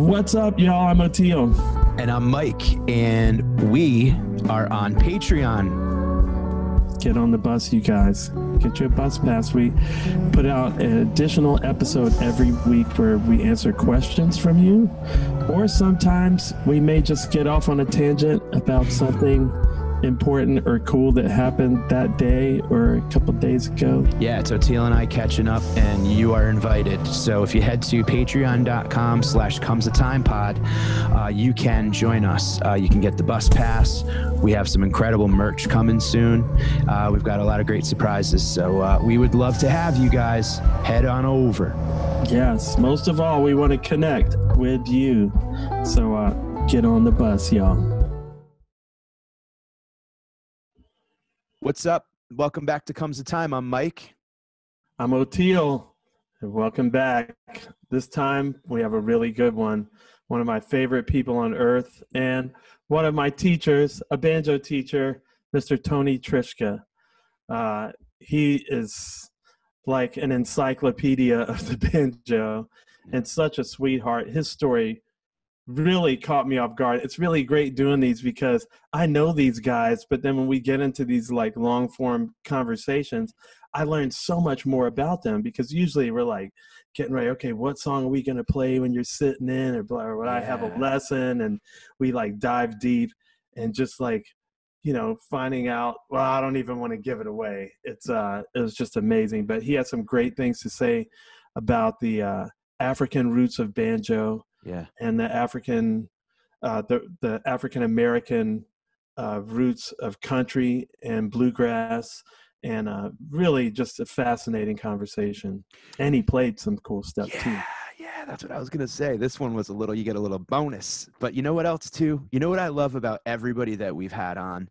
What's up, y'all? I'm Oteil. And I'm Mike, and we are on Patreon. Get on the bus, you guys. Get your bus pass. We put out an additional episode every week where we answer questions from you, or sometimes we may just get off on a tangent about something important or cool that happened that day or a couple days ago. Yeah, it's Oteil and I catching up, and you are invited. So if you head to patreon.com/comesatimepod, you can join us. You can get the bus pass. We have some incredible merch coming soon. We've got a lot of great surprises. So we would love to have you guys head on over. Yes, most of all, we want to connect with you. So get on the bus, y'all. What's up? Welcome back to Comes a Time. I'm Mike. I'm Oteil, and welcome back. This time we have a really good one. One of my favorite people on earth, and one of my teachers, a banjo teacher, Mr. Tony Trischka. He is like an encyclopedia of the banjo and such a sweetheart. His story really caught me off guard. It's really great doing these because I know these guys, but then when we get into these like long form conversations, I learned so much more about them, because usually we're like getting ready, okay, what song are we going to play when you're sitting in, or blah, or what, I have a lesson, and we like dive deep and just like, you know, finding out, well, I don't even want to give it away. It was just amazing. But he had some great things to say about the African roots of banjo. Yeah, and the African American roots of country and bluegrass, and really just a fascinating conversation. And he played some cool stuff too. Yeah, that's what I was gonna say. This one was you get a little bonus. But you know what else too? You know what I love about everybody that we've had on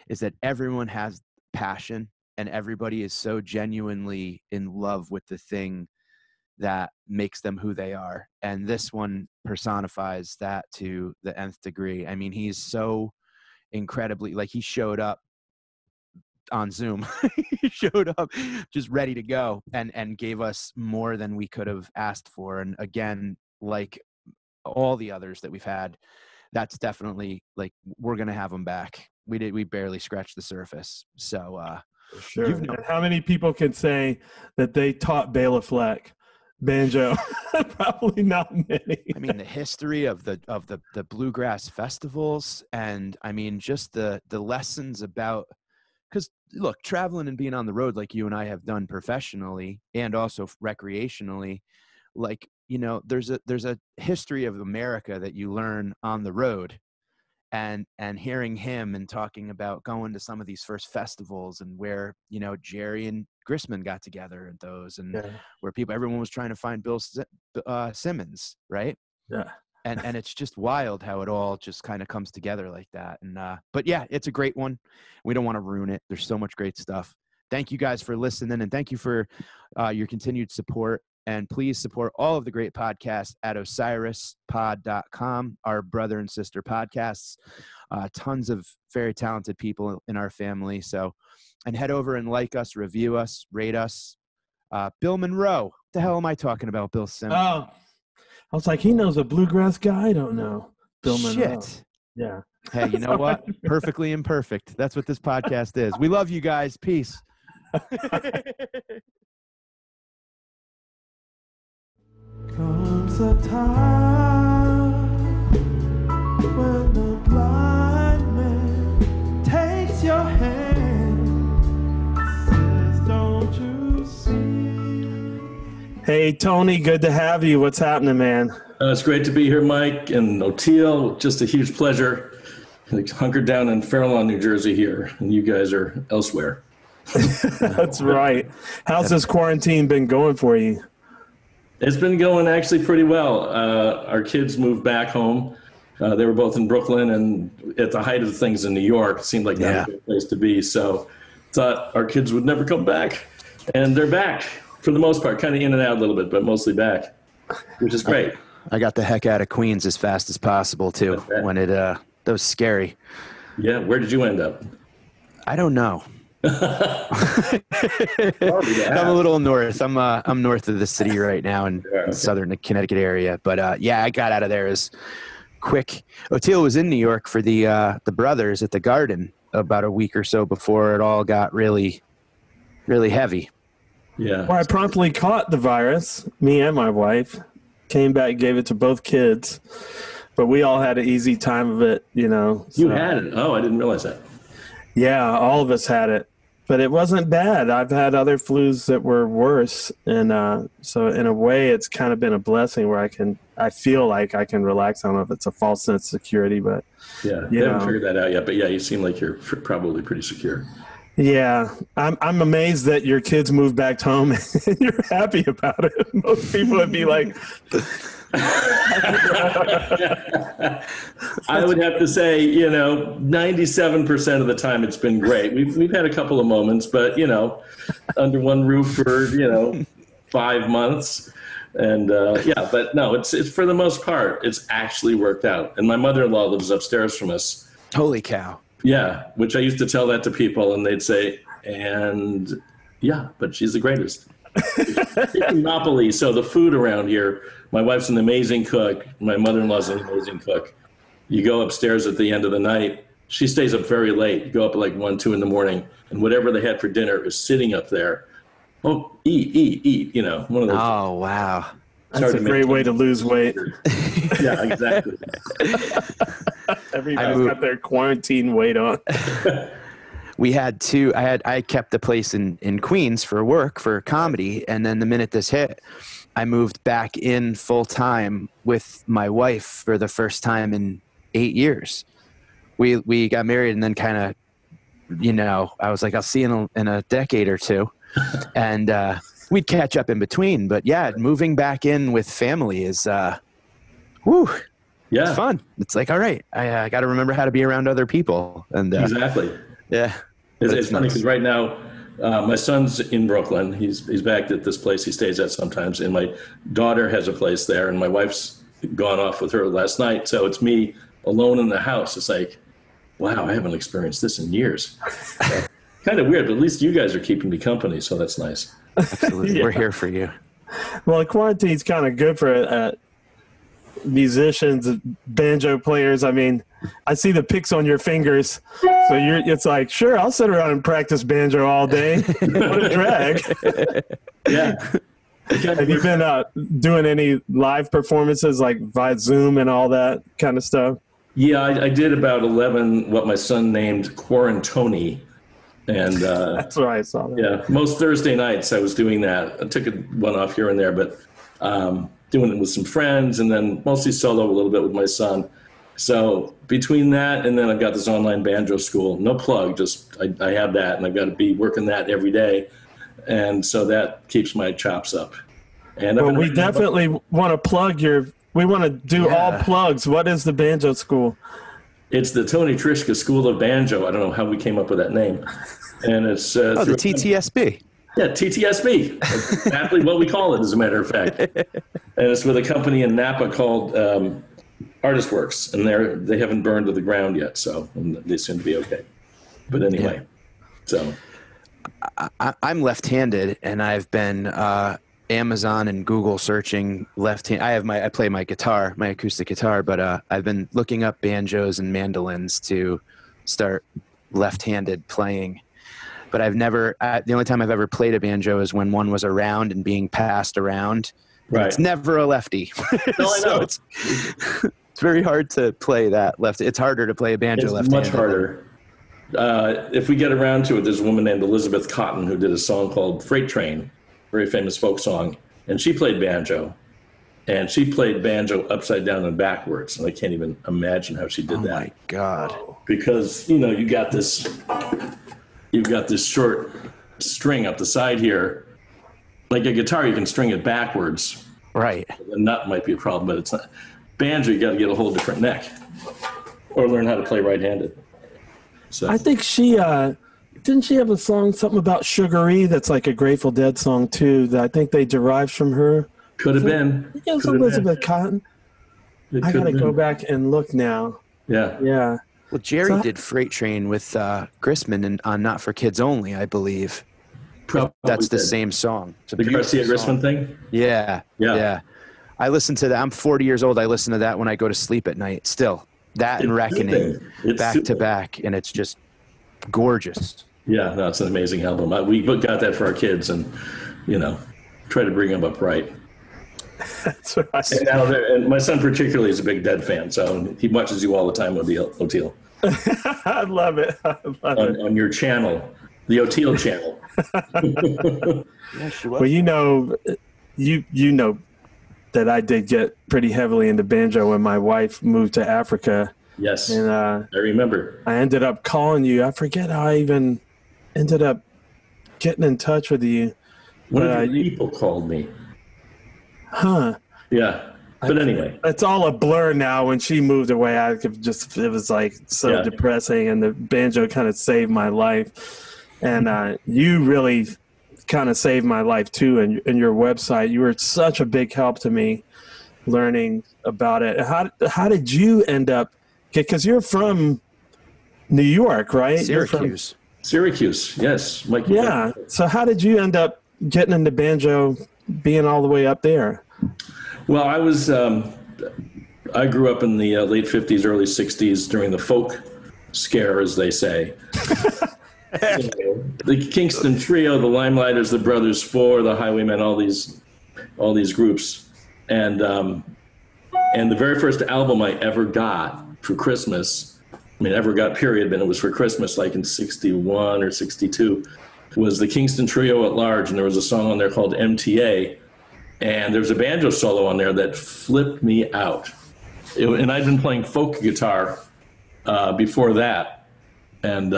is that everyone has passion, and everybody is so genuinely in love with the thing that makes them who they are. And this one personifies that to the nth degree. I mean, he's so incredibly, like, he showed up on Zoom. He showed up just ready to go and gave us more than we could have asked for. And again, like all the others that we've had, that's definitely like, we're going to have him back. We barely scratched the surface. So, sure. And how many people can say that they taught Bela Fleck banjo? Probably not many. I mean, the history of the bluegrass festivals, and I mean, just the lessons about, because look, traveling and being on the road like you and I have done professionally and also recreationally, like, you know, there's a history of America that you learn on the road. And hearing him and talking about going to some of these first festivals, and where, you know, Jerry and Grisman got together at those, and where everyone was trying to find Bill Simmons, right? Yeah. And it's just wild how it all just kind of comes together like that. And but yeah, it's a great one. We don't want to ruin it. There's so much great stuff. Thank you guys for listening, and thank you for your continued support. And please support all of the great podcasts at osirispod.com, our brother and sister podcasts. Tons of very talented people in our family. So, and head over and like us, review us, rate us. Bill Monroe. What the hell am I talking about, Bill Simmons? Oh, I was like, he knows a bluegrass guy? I don't know. Bill Monroe. Shit. Yeah. Hey, you know what? Perfectly imperfect. That's what this podcast is. We love you guys. Peace. Comes a time when the blind man takes your hand, says, don't you see? Hey, Tony, good to have you. What's happening, man? It's great to be here, Mike and Oteil. Just a huge pleasure. Hunkered down in Fairlawn, New Jersey here, and you guys are elsewhere. That's right. How's this quarantine been going for you? It's been going actually pretty well. Our kids moved back home. They were both in Brooklyn, and at the height of things in New York, it seemed like that was a good place to be. So thought our kids would never come back, and they're back for the most part, kind of in and out a little bit, but mostly back, which is great. I got the heck out of Queens as fast as possible too, when that was scary. Yeah. Where did you end up? I don't know. I'm a little north. I'm north of the city right now in southern Connecticut area. But yeah, I got out of there as quick. Oteil was in New York for the Brothers at the Garden about a week or so before it all got really, really heavy. Yeah. Well, I promptly caught the virus. Me and my wife came back, gave it to both kids, but we all had an easy time of it. You know. You had it. Oh, I didn't realize that. Yeah, all of us had it. But it wasn't bad. I've had other flus that were worse, and so in a way, it's kind of been a blessing where I feel like I can relax. I don't know if it's a false sense of security, but yeah, you haven't figured that out yet. But yeah, you seem like you're probably pretty secure. Yeah, I'm amazed that your kids moved back home and you're happy about it. Most people would be like. I would have to say, 97% of the time it's been great. We've had a couple of moments, but under one roof for 5 months, and but no, it's for the most part it's actually worked out. And my mother-in-law lives upstairs from us. Holy cow! Yeah, which I used to tell that to people, and they'd say, "And yeah, but she's the greatest." Monopoly. So the food around here. My wife's an amazing cook. My mother-in-law's an amazing cook. You go upstairs at the end of the night. She stays up very late. You go up at like 1, 2 in the morning, and whatever they had for dinner is sitting up there. Oh, eat. One of those. Oh, wow. That's a great way to lose weight. Yeah, exactly. Everybody's got their quarantine weight on. We had I kept the place in Queens for work, for comedy. And then the minute this hit, I moved back in full time with my wife for the first time in 8 years. We got married and then kind of, I was like, I'll see you in a decade or two. And we'd catch up in between. But yeah, moving back in with family is, it's fun. It's like, all right, I got to remember how to be around other people. And exactly. Yeah. It's funny because right now, my son's in Brooklyn. He's back at this place he stays at sometimes, and my daughter has a place there, and my wife's gone off with her last night. So it's me alone in the house. It's like, wow, I haven't experienced this in years. Kind of weird, but at least you guys are keeping me company, so that's nice. Absolutely. Yeah. We're here for you. Well, quarantine's kind of good for musicians, banjo players. I mean, I see the picks on your fingers, so it's like, sure, I'll sit around and practice banjo all day. What a drag. Yeah. Have you been doing any live performances like via Zoom and all that kind of stuff? Yeah, I did about 11 what my son named Quarantoni. And that's what I saw. That. Yeah, most Thursday nights I was doing that. I took one off here and there, but doing it with some friends, and then mostly solo a little bit with my son. So between that and then I've got this online banjo school, no plug, just I have that, and I've got to be working that every day. And so that keeps my chops up. And well, we definitely want to plug we want to do all plugs. What is the banjo school? It's the Tony Trischka School of Banjo. I don't know how we came up with that name. And it's the TTSB. Yeah, TTSB. That's exactly what we call it, as a matter of fact. And it's with a company in Napa called Artist Works, and they haven't burned to the ground yet, so they seem to be okay. But anyway, so I'm left-handed, and I've been Amazon and Google searching left-hand. I play my guitar, my acoustic guitar, but I've been looking up banjos and mandolins to start left-handed playing. But I've never. The only time I've ever played a banjo is when one was around and being passed around. Right. It's never a lefty. No, I know. It's very hard to play that left. It's harder to play a banjo left-handed. It's much harder. If we get around to it, there's a woman named Elizabeth Cotton who did a song called Freight Train, very famous folk song, and she played banjo. And she played banjo upside down and backwards, and I can't even imagine how she did that. Oh my God. Because, you've got this short string up the side here. Like a guitar, you can string it backwards. Right. The nut might be a problem, but it's not. Banjo, you got to get a whole different neck, or learn how to play right-handed. So I think she didn't she have a song, something about Sugar-E, that's like a Grateful Dead song too, that I think they derived from her. Could have been. I think it was Elizabeth Cotton. I got to go back and look now. Yeah. Yeah. Well, Jerry did Freight Train with Grisman and on Not for Kids Only, I believe. That's the same song. It's a the Garcia beautiful Grisman thing? Yeah. I listen to that. I'm 40 years old. I listen to that when I go to sleep at night still. That and Reckoning back to back, and it's just gorgeous. Yeah, no, it's an amazing album. We got that for our kids and, try to bring them up right. That's right. And my son particularly is a big Dead fan, so he watches you all the time, Oteil. I love it. On your channel, the Oteil channel. Yeah, she was. Well, you know that I did get pretty heavily into banjo when my wife moved to Africa. Yes, and I remember. I ended up calling you. I forget how I even ended up getting in touch with you. One of your people called me. Huh. Yeah. But anyway. It's all a blur now. When she moved away, it was like so depressing, and the banjo kind of saved my life. And you really kind of saved my life too. And your website, you were such a big help to me learning about it. How did you end up, because you're from New York, right? Syracuse, yes. Mike, yeah. So how did you end up getting into banjo, being all the way up there? Well, I grew up in the late 50s, early 60s during the folk scare, as they say. The Kingston Trio, the Limelighters, the Brothers Four, the Highwaymen, all these groups. And the very first album I ever got for Christmas, period, but it was for Christmas, like in 61 or 62, was the Kingston Trio at large, and there was a song on there called MTA, and there's a banjo solo on there that flipped me out. And I'd been playing folk guitar before that, and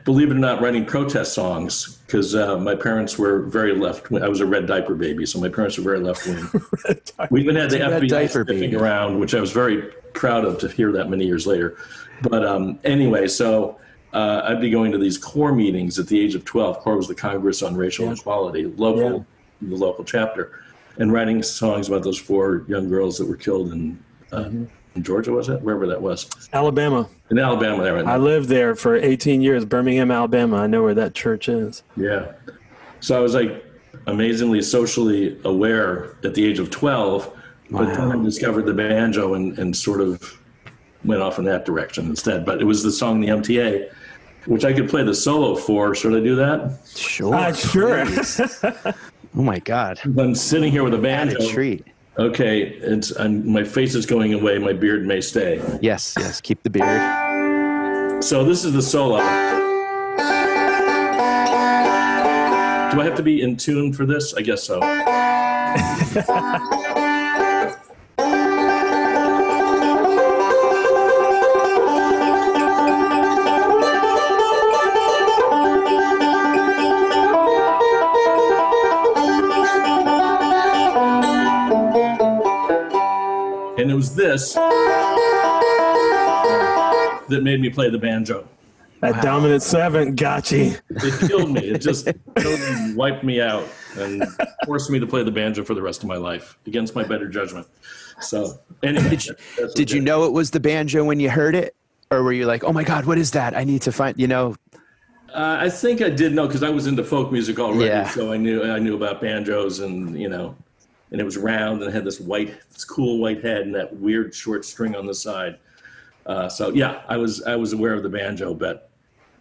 believe it or not, writing protest songs, because my parents were very left-wing. I was a red diaper baby, so my parents were very left-wing. We even had the FBI sniffing around, which I was very proud of to hear that many years later. But anyway, so I'd be going to these CORE meetings at the age of 12. CORE was the Congress on Racial Equality, the local chapter, and writing songs about those 4 young girls that were killed in Georgia, was it? Wherever that was. Alabama. In Alabama, there. I lived there for 18 years, Birmingham, Alabama. I know where that church is. Yeah. So I was like amazingly socially aware at the age of 12, but then I discovered the banjo and sort of went off in that direction instead. But it was the song, the MTA, which I could play the solo for. Should I do that? Sure. Sure. Oh my God. I'm sitting here with a banjo. What a treat. Okay, my face is going away. My beard may stay. Yes, keep the beard. So this is the solo. Do I have to be in tune for this? I guess so. And it was this that made me play the banjo. That dominant 7 got you. It killed me. It just totally wiped me out and forced me to play the banjo for the rest of my life against my better judgment. So anyway. Did you know it was the banjo when you heard it? Or were you like, oh my God, what is that? I need to find, I think I did know, because I was into folk music already. Yeah. So I knew about banjos, and and it was round and it had this cool white head and that weird short string on the side. So yeah, I was aware of the banjo, but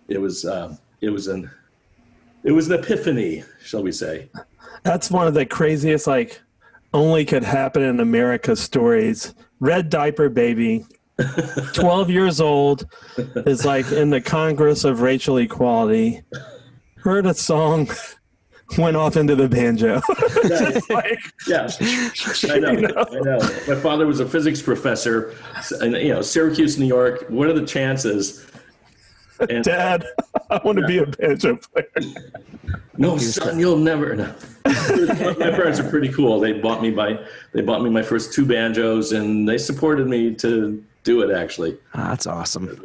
it was an epiphany, shall we say? That's one of the craziest, only could happen in America stories. Red diaper baby, 12 years old, is in the Congress of Racial Equality. Heard a song. Went off into the banjo. I know. My father was a physics professor, and Syracuse, New York. What are the chances? And, Dad, I want to be a banjo player. No, son, you'll never. No. My parents are pretty cool. They bought me my first 2 banjos, and they supported me to do it. Actually, that's awesome.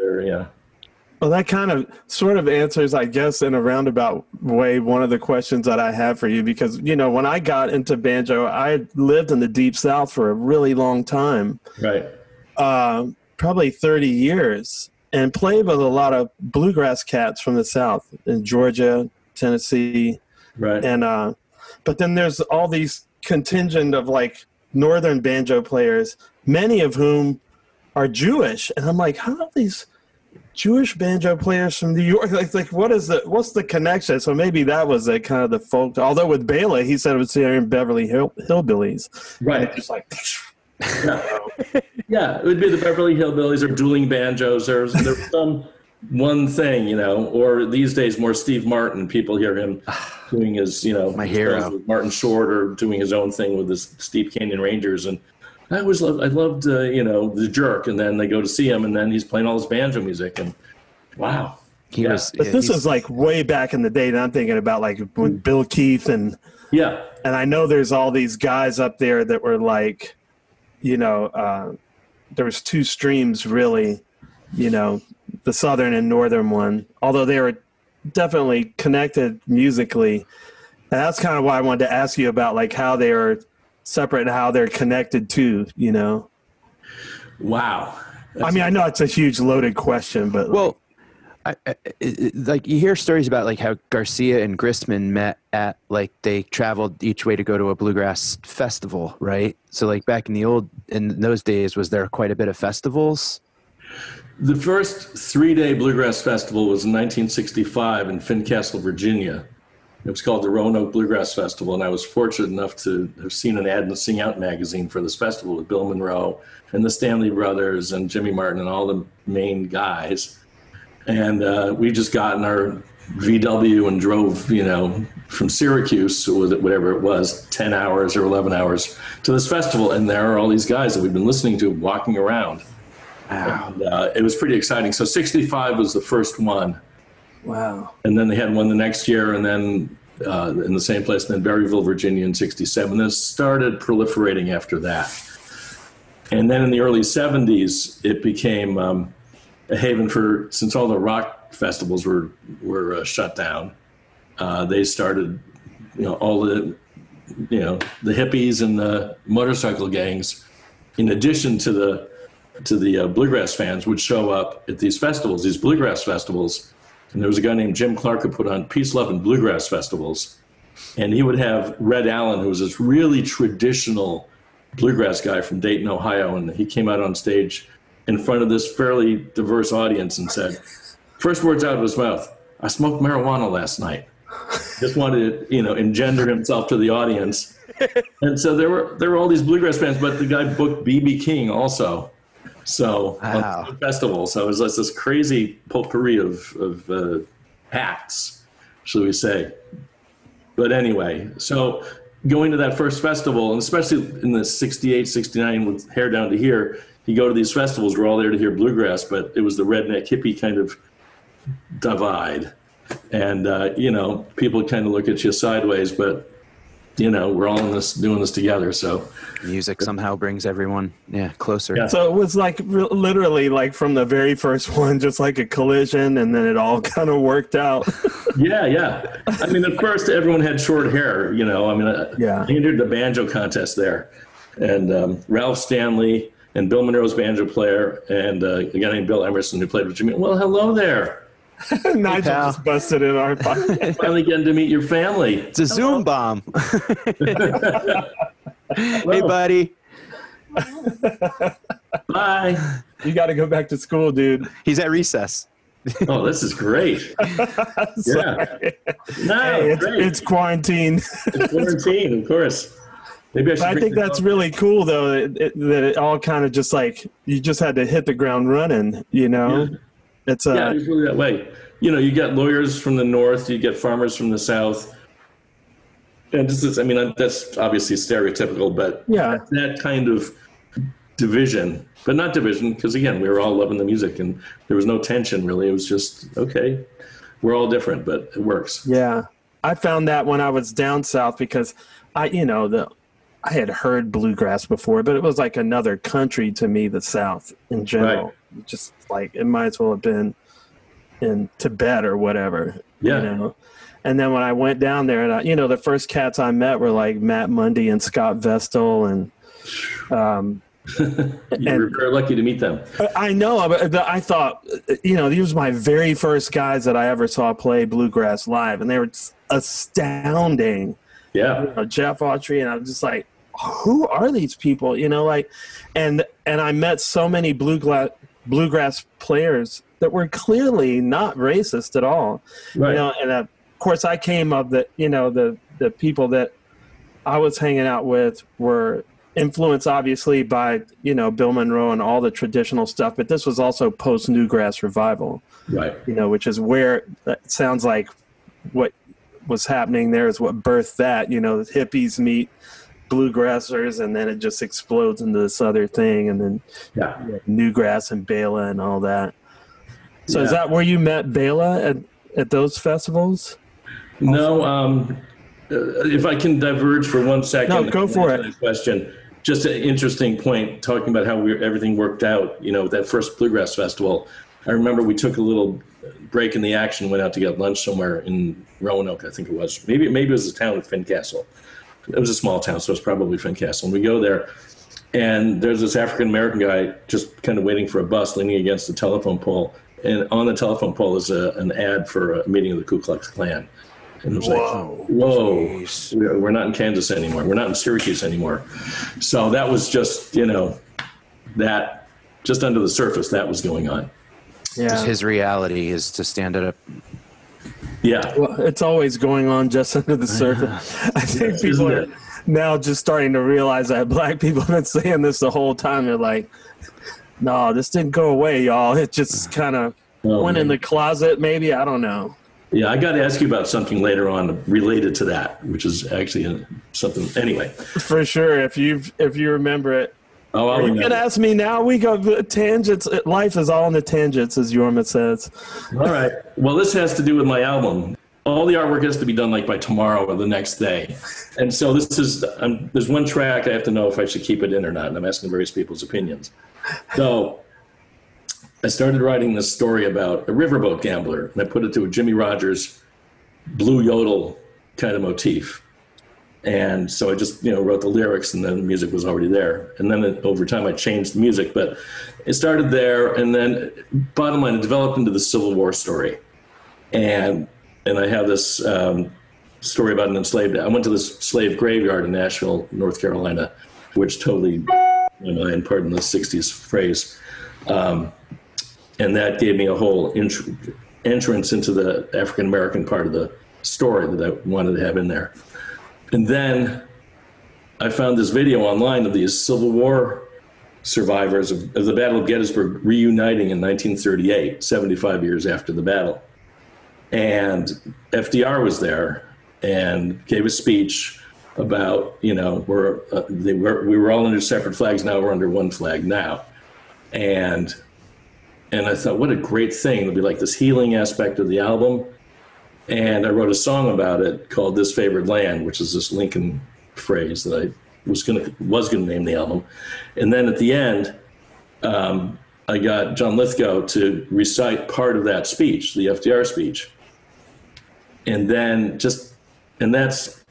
Well, that kind of sort of answers, I guess, in a roundabout way, one of the questions that I have for you, because, when I got into banjo, I lived in the Deep South for a really long time. Right. probably 30 years and played with a lot of bluegrass cats from the South in Georgia, Tennessee. Right. And, but then there's all these contingent of like Northern banjo players, many of whom are Jewish. And I'm like, how are these Jewish banjo players from New York? Like what's the connection? So maybe that was a kind of the folk, although with Bela, he said it was here in Beverly Hillbillies. Right. It's just like, yeah, it would be the Beverly Hillbillies or dueling banjos. There's some one thing, you know, or these days more Steve Martin. People hear him doing his, you know, my hero, Martin Short, or doing his own thing with his Steep Canyon Rangers. And I loved, you know, The Jerk. And then they go to see him, and then he's playing all his banjo music. And wow. But this is like way back in the day. And I'm thinking about like when Bill Keith and I know there's all these guys up there that were like, you know, there was two streams really, you know, the Southern and Northern one, although they were definitely connected musically. And that's kind of why I wanted to ask you about like how they are separate and how they're connected too, you know? Wow. I mean, I know it's a huge loaded question, but well, like you hear stories about like how Garcia and Gristman met at like they traveled each way to go to a bluegrass festival, right? So like back in those days, was there quite a bit of festivals? The first 3-day bluegrass festival was in 1965 in Fincastle, Virginia. It was called the Roanoke Bluegrass Festival, and I was fortunate enough to have seen an ad in the Sing Out magazine for this festival with Bill Monroe and the Stanley Brothers and Jimmy Martin and all the main guys. And we just got in our VW and drove, you know, from Syracuse, or whatever it was, 10 hours or 11 hours to this festival. And there are all these guys that we've been listening to walking around. Wow. And, it was pretty exciting. So 65 was the first one. Wow. And then they had one the next year, and then in the same place, and then Berryville, Virginia in 67. Then it started proliferating after that. And then in the early 70s, it became a haven for, since all the rock festivals were shut down, they started, you know, all the, you know, the hippies and the motorcycle gangs, in addition to the bluegrass fans, would show up at these festivals, these bluegrass festivals. And there was a guy named Jim Clark who put on Peace, Love, and Bluegrass festivals. And he would have Red Allen, who was this really traditional bluegrass guy from Dayton, Ohio. And he came out on stage in front of this fairly diverse audience and said, first words out of his mouth, "I smoked marijuana last night." Just wanted to, you know, engender himself to the audience. And so there were all these bluegrass bands, but the guy booked B.B. King also. So wow. On the festival, so it was like this crazy potpourri of acts, shall we say. But anyway, so going to that first festival, and especially in the 68, 69 with Hair Down to Here, you go to these festivals, we're all there to hear bluegrass, but it was the redneck hippie kind of divide. And, you know, people kind of look at you sideways, but, you know, we're all in this, doing this together. So music somehow brings everyone closer. Yeah. So it was like literally like from the very first one, just like a collision, and then it all kind of worked out. Yeah. I mean, at first everyone had short hair, you know, I mean, I entered the banjo contest there, and Ralph Stanley and Bill Monroe's banjo player, and a guy named Bill Emerson who played with Jimmy. Well, hello there. Nigel just busted in our pocket. Finally getting to meet your family. It's a Zoom bomb. Hey, buddy. Bye. You got to go back to school, dude. He's at recess. Oh, this is great. Yeah. No, hey, it's quarantine. It's quarantine, of course. Maybe I think that's really cool, though, that it all kind of just like, you just had to hit the ground running, you know? Yeah. It's it's really that way. You know, you get lawyers from the north, you get farmers from the south. And this is, I mean, that's obviously stereotypical, but that kind of division, but not division, because again, we were all loving the music and there was no tension really. It was just, okay, we're all different, but it works. Yeah. I found that when I was down south, because I had heard bluegrass before, but it was like another country to me, the South in general. Right. Just like it might as well have been in Tibet or whatever. Yeah. You know? And then when I went down there, and the first cats I met were like Matt Mundy and Scott Vestal, and You were very lucky to meet them. I know, but I thought, you know, these were my very first guys that I ever saw play bluegrass live, and they were astounding. Yeah. You know, Jeff Autry, and I was just like, who are these people? You know, like, and I met so many bluegrass players that were clearly not racist at all. Right. You know, and of course I came of the, you know, the people that I was hanging out with were influenced obviously by, you know, Bill Monroe and all the traditional stuff, but this was also post Newgrass revival, right? You know, which is where it sounds like what was happening there is what birthed that. You know, the hippies meet bluegrassers, and then it just explodes into this other thing, and then Newgrass and Bela and all that. So is that where you met Bela at those festivals? No. If I can diverge for 1 second. No, go for it. Question. Just an interesting point, talking about how everything worked out, you know, that first Bluegrass Festival. I remember we took a little break in the action, went out to get lunch somewhere in Roanoke, I think it was. Maybe it was the town of Fincastle. It was a small town, so it's probably Fincastle. And we go there, and there's this African-American guy just kind of waiting for a bus, leaning against the telephone pole. And on the telephone pole is an ad for a meeting of the Ku Klux Klan. And it was whoa, we're not in Kansas anymore. We're not in Syracuse anymore. So that was just, you know, that just under the surface, that was going on. Yeah. Just his reality is to stand it up. Yeah. Well, it's always going on just under the surface. I think people are now just starting to realize that black people have been saying this the whole time. They're like, no, this didn't go away, y'all. It just kind of went in the closet, maybe. I don't know. Yeah, I got to ask you about something later on related to that, which is actually something. Anyway, for sure, if you remember it. Oh, you can ask me now. We go tangents. Life is all in the tangents, as Yorma says. All right. Well, this has to do with my album. All the artwork has to be done like by tomorrow or the next day, and so this is. There's one track I have to know if I should keep it in or not, and I'm asking various people's opinions. So I started writing this story about a riverboat gambler, and I put it to a Jimmy Rogers blue yodel kind of motif. And so I just, you know, wrote the lyrics, and then the music was already there. And then over time I changed the music, but it started there. And then bottom line, it developed into the Civil War story. And I have this story about an enslaved, I went to this slave graveyard in Nashville, North Carolina, which totally blew my mind, pardon the 60s phrase. And that gave me a whole entrance into the African-American part of the story that I wanted to have in there. And then I found this video online of these Civil War survivors of the Battle of Gettysburg reuniting in 1938, 75 years after the battle. And FDR was there and gave a speech about, you know, we were all under separate flags, now we're under one flag now. And I thought, what a great thing. It'll be like this healing aspect of the album. And I wrote a song about it called This Favored Land, which is this Lincoln phrase that I was gonna name the album. And then at the end, I got John Lithgow to recite part of that speech, the FDR speech. And then that's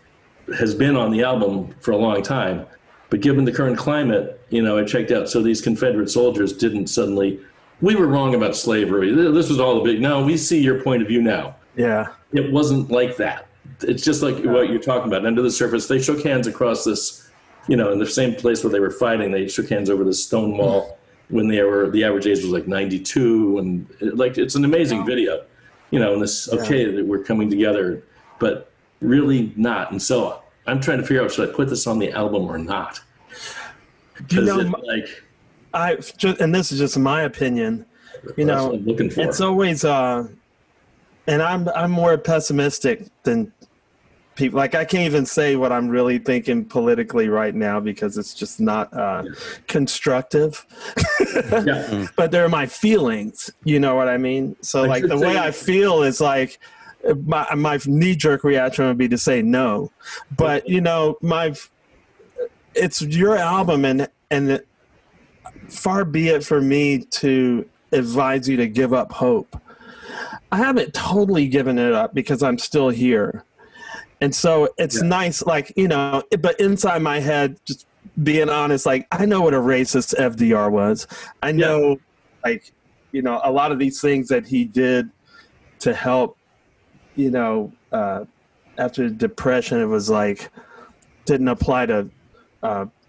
has been on the album for a long time. But given the current climate, you know, I checked out, so these Confederate soldiers didn't suddenly, we were wrong about slavery. This was all a big, no, we see your point of view now. Yeah. It wasn't like that. It's just like what you're talking about. Under the surface, they shook hands across this, you know, in the same place where they were fighting. They shook hands over this stone wall when the average age was like 92. And it's an amazing video, you know, and this, that we're coming together, but really not. And so I'm trying to figure out, should I put this on the album or not? Because and this is just my opinion, you know, what I'm looking for. It's always, and I'm more pessimistic than people. Like, I can't even say what I'm really thinking politically right now because it's just not constructive. But they're my feelings. You know what I mean? So, like, the way I feel is like my knee-jerk reaction would be to say no. But, you know, it's your album, and far be it for me to advise you to give up hope. I haven't totally given it up because I'm still here. And so it's nice, like, you know, but inside my head, just being honest, like I know what a racist FDR was. I know, like, you know, a lot of these things that he did to help, you know, after the Depression, it was like didn't apply to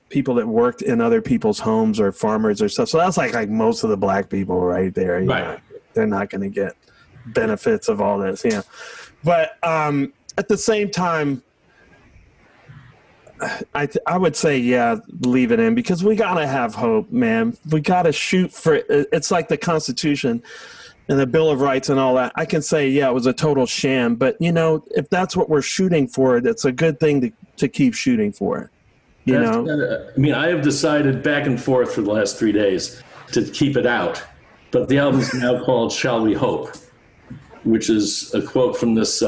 people that worked in other people's homes or farmers or stuff. So that's like most of the black people right there. You know, they're not going to get benefits of all this. Yeah, but at the same time, I would say, yeah, leave it in, because we got to have hope, man. We got to shoot for, it's like the Constitution and the Bill of Rights and all that. I can say, yeah, it was a total sham, but you know, if that's what we're shooting for, that's a good thing to keep shooting for, you know? I mean, I have decided back and forth for the last 3 days to keep it out, but the album's now called Shall We Hope, which is a quote from this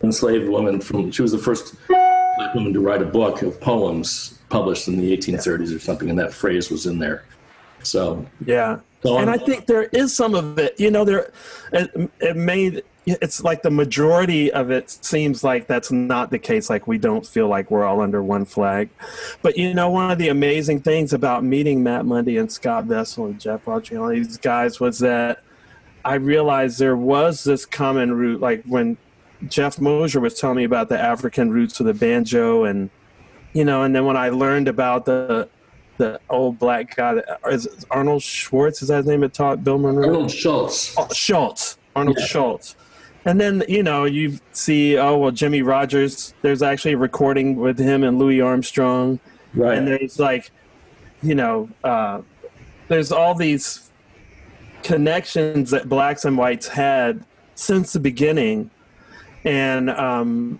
enslaved woman she was the first black woman to write a book of poems published in the 1830s or something, and that phrase was in there. So yeah, and I think there is some of it. You know, it's like the majority of it seems like that's not the case. Like we don't feel like we're all under one flag. But you know, one of the amazing things about meeting Matt Mundy and Scott Vessel and Jeff Autry, all these guys, was that I realized there was this common root. Like when Jeff Mosier was telling me about the African roots of the banjo, and you know, and then when I learned about the old black guy, is Arnold Schwartz, is that his name that taught Bill Monroe? Arnold Schultz. Oh, Arnold Schultz. And then, you know, you see, Jimmy Rogers, there's actually a recording with him and Louis Armstrong. Right. And there's like, you know, there's all these connections that blacks and whites had since the beginning. And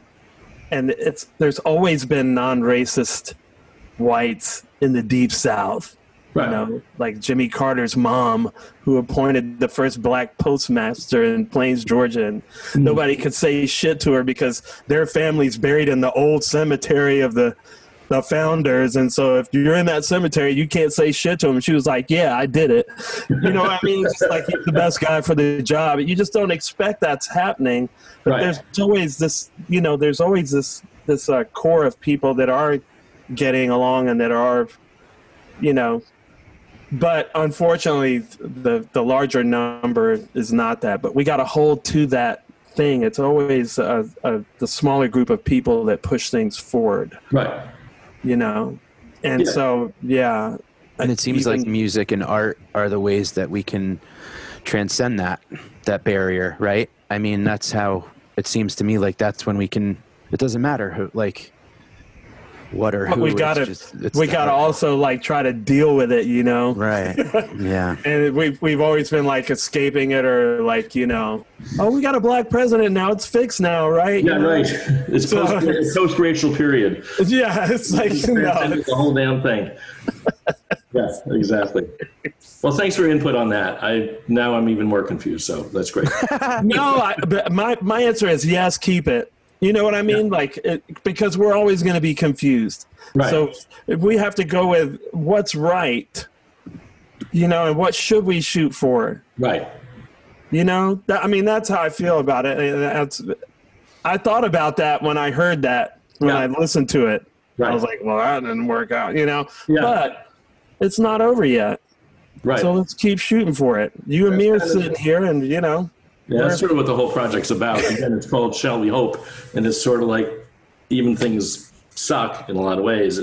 there's always been non-racist whites in the Deep South. Right. You know, like Jimmy Carter's mom, who appointed the first black postmaster in Plains, Georgia, and nobody could say shit to her because their family's buried in the old cemetery of the founders, and so if you're in that cemetery, you can't say shit to them. She was like, "Yeah, I did it." You know what I mean? It's just like he's the best guy for the job. You just don't expect that's happening. But there's always this, you know, there's always this core of people that are getting along and that are, you know. But unfortunately, the larger number is not that. But we got to hold to that thing. It's always the smaller group of people that push things forward. Right. You know, and so, yeah. And it seems like music and art are the ways that we can transcend that barrier, right? I mean, that's how it seems to me. Like that's when we can. It doesn't matter who, like, what or who. We gotta also like try to deal with it, you know. Right. Yeah. And we've always been like escaping it, or like, you know, oh, we got a black president now, it's fixed now, right? Yeah, right. It's post-racial period. Yeah, it's like the whole damn thing. Yes, exactly. Well, thanks for your input on that. Now I'm even more confused, so that's great. No, but my answer is yes, keep it. You know what I mean? Yeah. Like, because we're always going to be confused. Right. So if we have to go with what's right, you know, and what should we shoot for? Right. You know, I mean, that's how I feel about it. I thought about that when I heard that, when I listened to it. Right. I was like, well, that didn't work out, you know. Yeah. But it's not over yet. Right. So let's keep shooting for it. You and me are sitting here and, you know. Yeah, that's sort of what the whole project's about. Again, it's called Shall We Hope, and it's sort of like, even things suck in a lot of ways,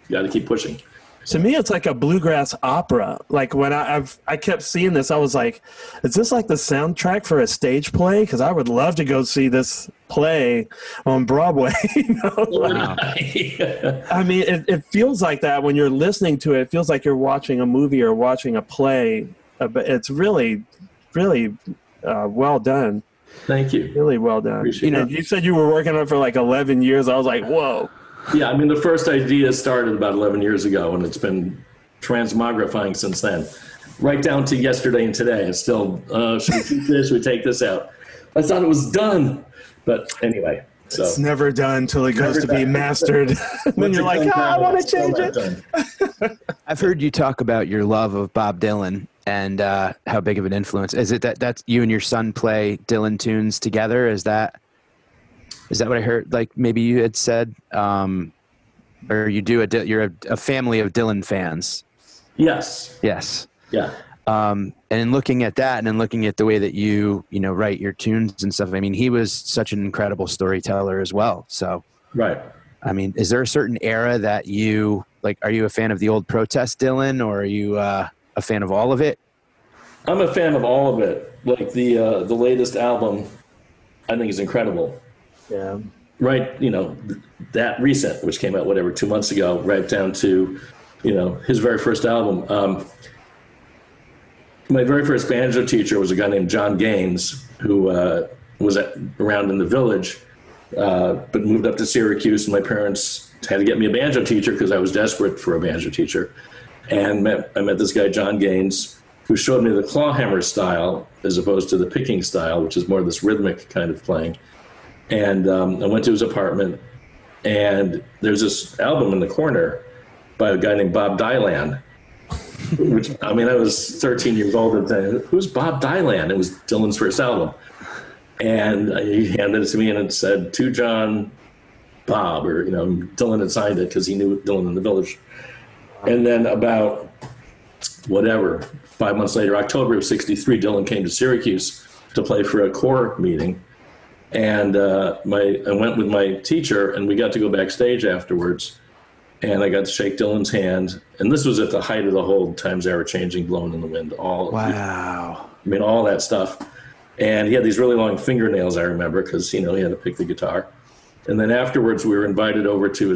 you got to keep pushing. To me, it's like a bluegrass opera. Like when I kept seeing this, I was like, is this like the soundtrack for a stage play? Because I would love to go see this play on Broadway. You know? Wow. I mean, it feels like that when you're listening to it. It feels like you're watching a movie or watching a play. But it's really, really well done. Thank you. Really well done. You said you were working on it for like 11 years. I was like, whoa. Yeah, I mean, the first idea started about 11 years ago, and it's been transmogrifying since then. Right down to yesterday and today. It's still, should we keep this? Should we take this out? I thought it was done. But anyway. So. It's never done until it goes to be mastered. Then you're like, I want to change it. I've heard you talk about your love of Bob Dylan and how big of an influence. Is it that's you and your son play Dylan tunes together? Is that what I heard? Like maybe you had said. or you're a family of Dylan fans. Yes. Yes. Yeah. And in looking at that and in looking at the way that you write your tunes and stuff, I mean, he was such an incredible storyteller as well. So, Right. I mean, is there a certain era that you like? Are you a fan of the old protest Dylan, or are you a fan of all of it? I'm a fan of all of it. Like the latest album, I think is incredible. Yeah. Right. That Reset, which came out, 2 months ago, right down to, his very first album. My very first banjo teacher was a guy named John Gaines, who was around in the Village, but moved up to Syracuse, and my parents had to get me a banjo teacher because I was desperate for a banjo teacher. And I met this guy, John Gaines, who showed me the clawhammer style as opposed to the picking style, which is more this rhythmic kind of playing. And I went to his apartment, and there's this album in the corner by a guy named Bob Dylan, which, I mean, I was 13 years old at the time. Who's Bob Dylan? It was Dylan's first album. And he handed it to me, and it said, "To John, Bob," or, Dylan had signed it because he knew Dylan in the Village. And then about 5 months later, October of '63, Dylan came to Syracuse to play for a corps meeting. And I went with my teacher, and we got to go backstage afterwards. And I got to shake Dylan's hand. And this was at the height of the whole Times Era Changing, Blowing in the Wind. Wow. All that stuff. And he had these really long fingernails, I remember, because, he had to pick the guitar. And then afterwards, we were invited over to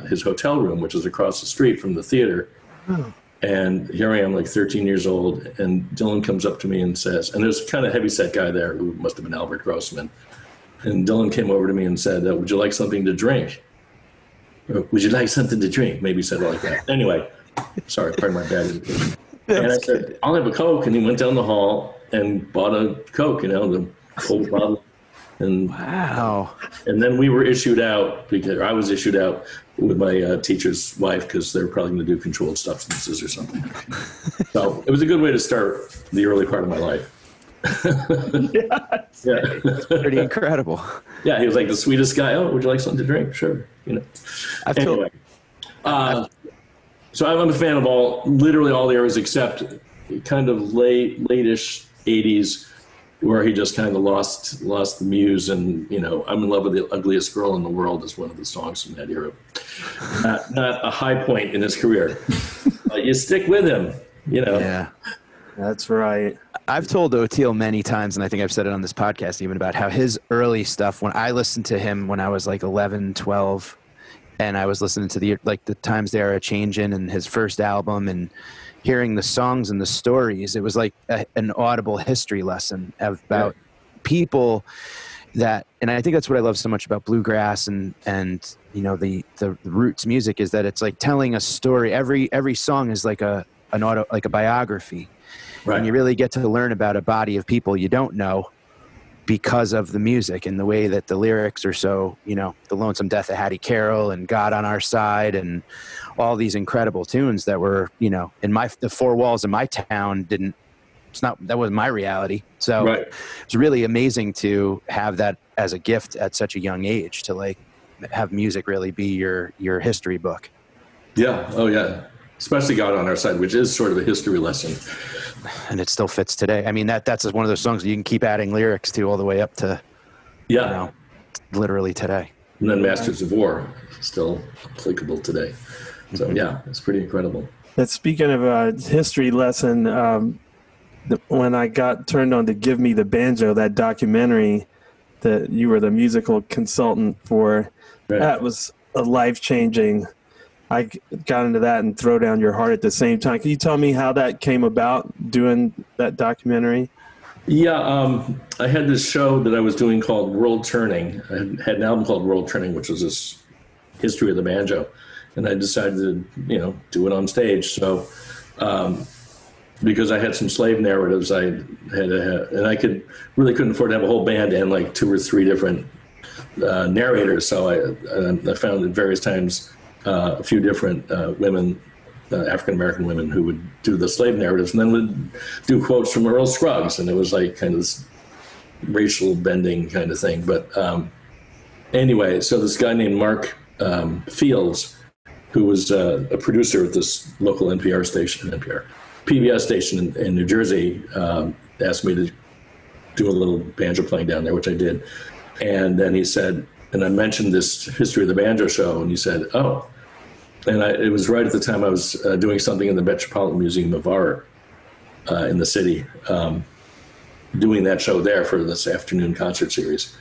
his hotel room, which is across the street from the theater. Oh. And here I am, like 13 years old, and Dylan comes up to me and says, and there's a kind of heavyset guy there who must have been Albert Grossman. And Dylan came over to me and said, "Would you like something to drink?" Or, "Would you like something to drink?" Maybe he said it like that. Anyway, sorry, pardon my bad indication. And I said, "I'll have a Coke." And he went down the hall and bought a Coke, the cold bottle. And, wow. And then we were issued out, because I was issued out with my teacher's wife, because they were probably going to do controlled substances or something. So it was a good way to start the early part of my life. Yes. Yeah. That's pretty incredible. Yeah, he was like the sweetest guy. "Oh, would you like something to drink?" "Sure." Anyway, so I'm a fan of literally all the eras except kind of late-ish 80s, where he just kind of lost the muse. And, "I'm in Love with the Ugliest Girl in the World" is one of the songs from that era. Not a high point in his career. You stick with him, Yeah. That's right. I've told Oteil many times, and I think I've said it on this podcast even, about how his early stuff, when I listened to him when I was like 11, 12, and I was listening to the Times Era Changin' and his first album, and hearing the songs and the stories, it was like an audible history lesson about people that, and I think that's what I love so much about bluegrass and the roots music, is that it's like telling a story. Every song is like a biography. Right. And you really get to learn about a body of people you don't know because of the music and the way that the lyrics are so, The Lonesome Death of Hattie Carroll and God on Our Side and all these incredible tunes that were, in the four walls of my town that wasn't my reality. So It's really amazing to have that as a gift at such a young age, to have music really be your history book. Yeah. Oh yeah. Especially God on Our Side, which is sort of a history lesson. And it still fits today. I mean, that's one of those songs that you can keep adding lyrics to all the way up to, literally today. And then Masters of War, still applicable today. So yeah, it's pretty incredible. And speaking of a history lesson, when I got turned on to Give Me the Banjo, that documentary that you were the musical consultant for, that was a life-changing. I got into that and Throw Down Your Heart at the same time. Can you tell me how that came about, doing that documentary? Yeah, I had this show that I was doing called World Turning. I had an album called World Turning, which was this history of the banjo. And I decided to, do it on stage. So, because I had some slave narratives, I had and I couldn't afford to have a whole band and like 2 or 3 different narrators. So I found at various times a few different women, African-American women, who would do the slave narratives and then would do quotes from Earl Scruggs. And it was like kind of this racial bending kind of thing. But anyway, so this guy named Mark Fields who was a producer at this local NPR station, PBS station in New Jersey, asked me to do a little banjo playing down there, which I did. And then he said, and I mentioned this History of the Banjo show, and he said, oh. And it was right at the time I was doing something in the Metropolitan Museum of Art in the city, doing that show there for this afternoon concert series.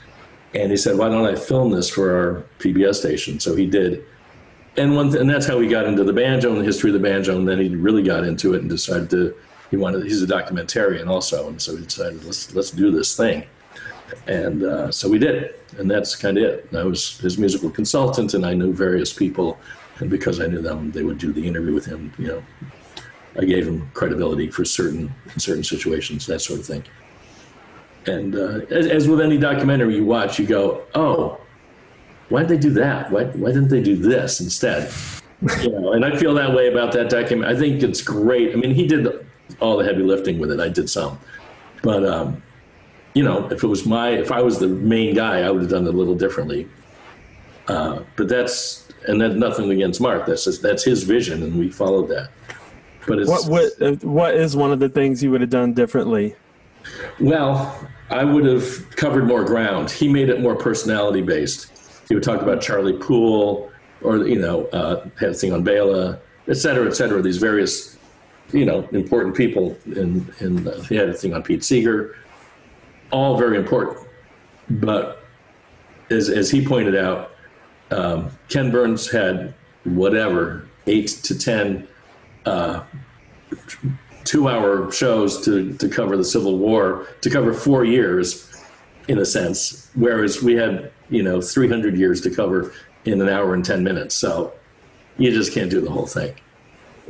And he said, why don't I film this for our PBS station? So he did. And that's how he got into the banjo and the history of the banjo. And then he really got into it and decided he's a documentarian also. And so he decided, let's do this thing. And so we did it. And that's kind of it. I was his musical consultant, and I knew various people. And because I knew them, they would do the interview with him. You know, I gave him credibility for certain situations, that sort of thing. And as with any documentary you watch, you go, oh, why did they do that? Why didn't they do this instead? You know, and I feel that way about that documentary. I think it's great. I mean, he did all the heavy lifting with it. I did some. But, you know, if I was the main guy, I would have done it a little differently. But that's nothing against Mark. That's his vision, and we followed that. But what is one of the things you would have done differently? Well, I would have covered more ground. He made it more personality based. He would talk about Charlie Poole, or had a thing on Bela, et cetera, these various, important people. He had a thing on Pete Seeger, all very important. But as he pointed out, Ken Burns had 8 to 10 2-hour shows to cover the Civil War, to cover 4 years, in a sense, whereas we had 300 years to cover in an hour and 10 minutes. So you just can't do the whole thing.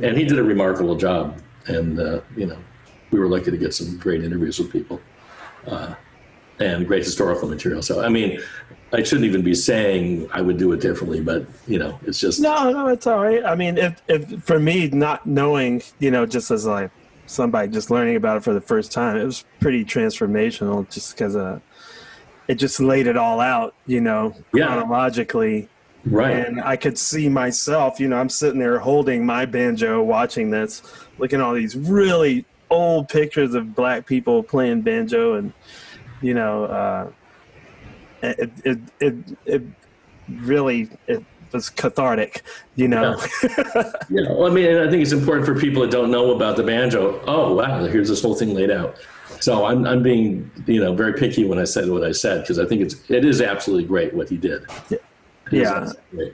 And he did a remarkable job, and we were lucky to get some great interviews with people and great historical material. So I mean, I shouldn't even be saying I would do it differently, but it's just no, it's all right. I mean, if for me, not knowing, just as like somebody just learning about it for the first time, it was pretty transformational, just because it just laid it all out, chronologically. Right. And I could see myself, I'm sitting there holding my banjo, watching this, looking at all these really old pictures of black people playing banjo, and it really was cathartic, Yeah. Well, I mean, I think it's important for people that don't know about the banjo. Oh, wow, here's this whole thing laid out. So I'm being, very picky when I said what I said, because I think it is absolutely great what he did. Yeah.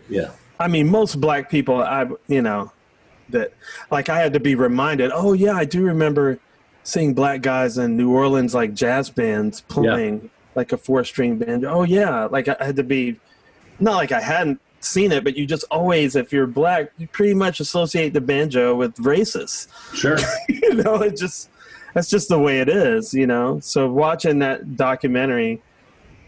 Yeah. I mean, most black people, that like I had to be reminded, oh yeah, I do remember seeing black guys in New Orleans, like jazz bands playing like a 4-string banjo. Oh yeah. Like I had to be, not like I hadn't seen it, but you just always, if you're black, you pretty much associate the banjo with racist. Sure. That's just the way it is, So watching that documentary,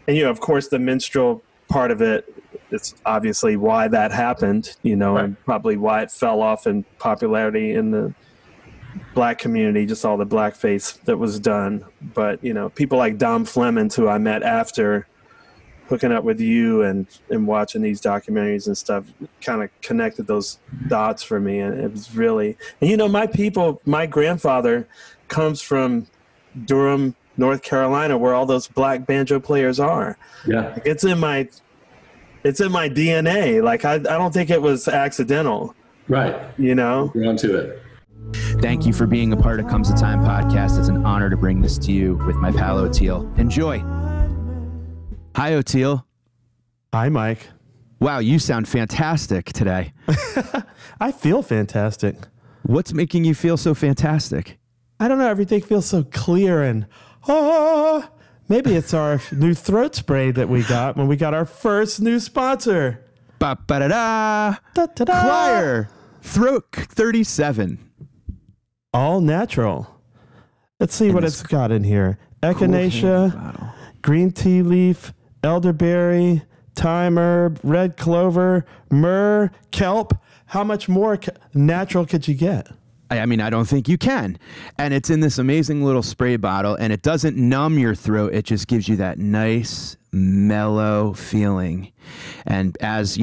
and of course the minstrel part of it, it's obviously why that happened, Right. And probably why it fell off in popularity in the black community, just all the blackface that was done. But, people like Dom Flemons, who I met after hooking up with you and watching these documentaries and stuff, kind of connected those dots for me. And it was really, and my grandfather comes from Durham, North Carolina, where all those black banjo players are. Yeah. Like, it's in my DNA. Like, I don't think it was accidental. Right. You're onto it. Thank you for being a part of Comes the Time podcast. It's an honor to bring this to you with my pal Oteil. Enjoy. Hi, Oteil. Hi, Mike. Wow, you sound fantastic today. I feel fantastic. What's making you feel so fantastic? I don't know. Everything feels so clear and maybe it's our new throat spray that we got when we got our first new sponsor. Ba-ba-da-da. Da-da-da. Choir. Throat 37. All natural. Let's see what it's got in here. Echinacea, Cool green tea leaf, elderberry, thyme herb, red clover, myrrh, kelp. How much more natural could you get? I mean, I don't think you can. And it's in this amazing little spray bottle, and it doesn't numb your throat. It just gives you that nice, mellow feeling. And as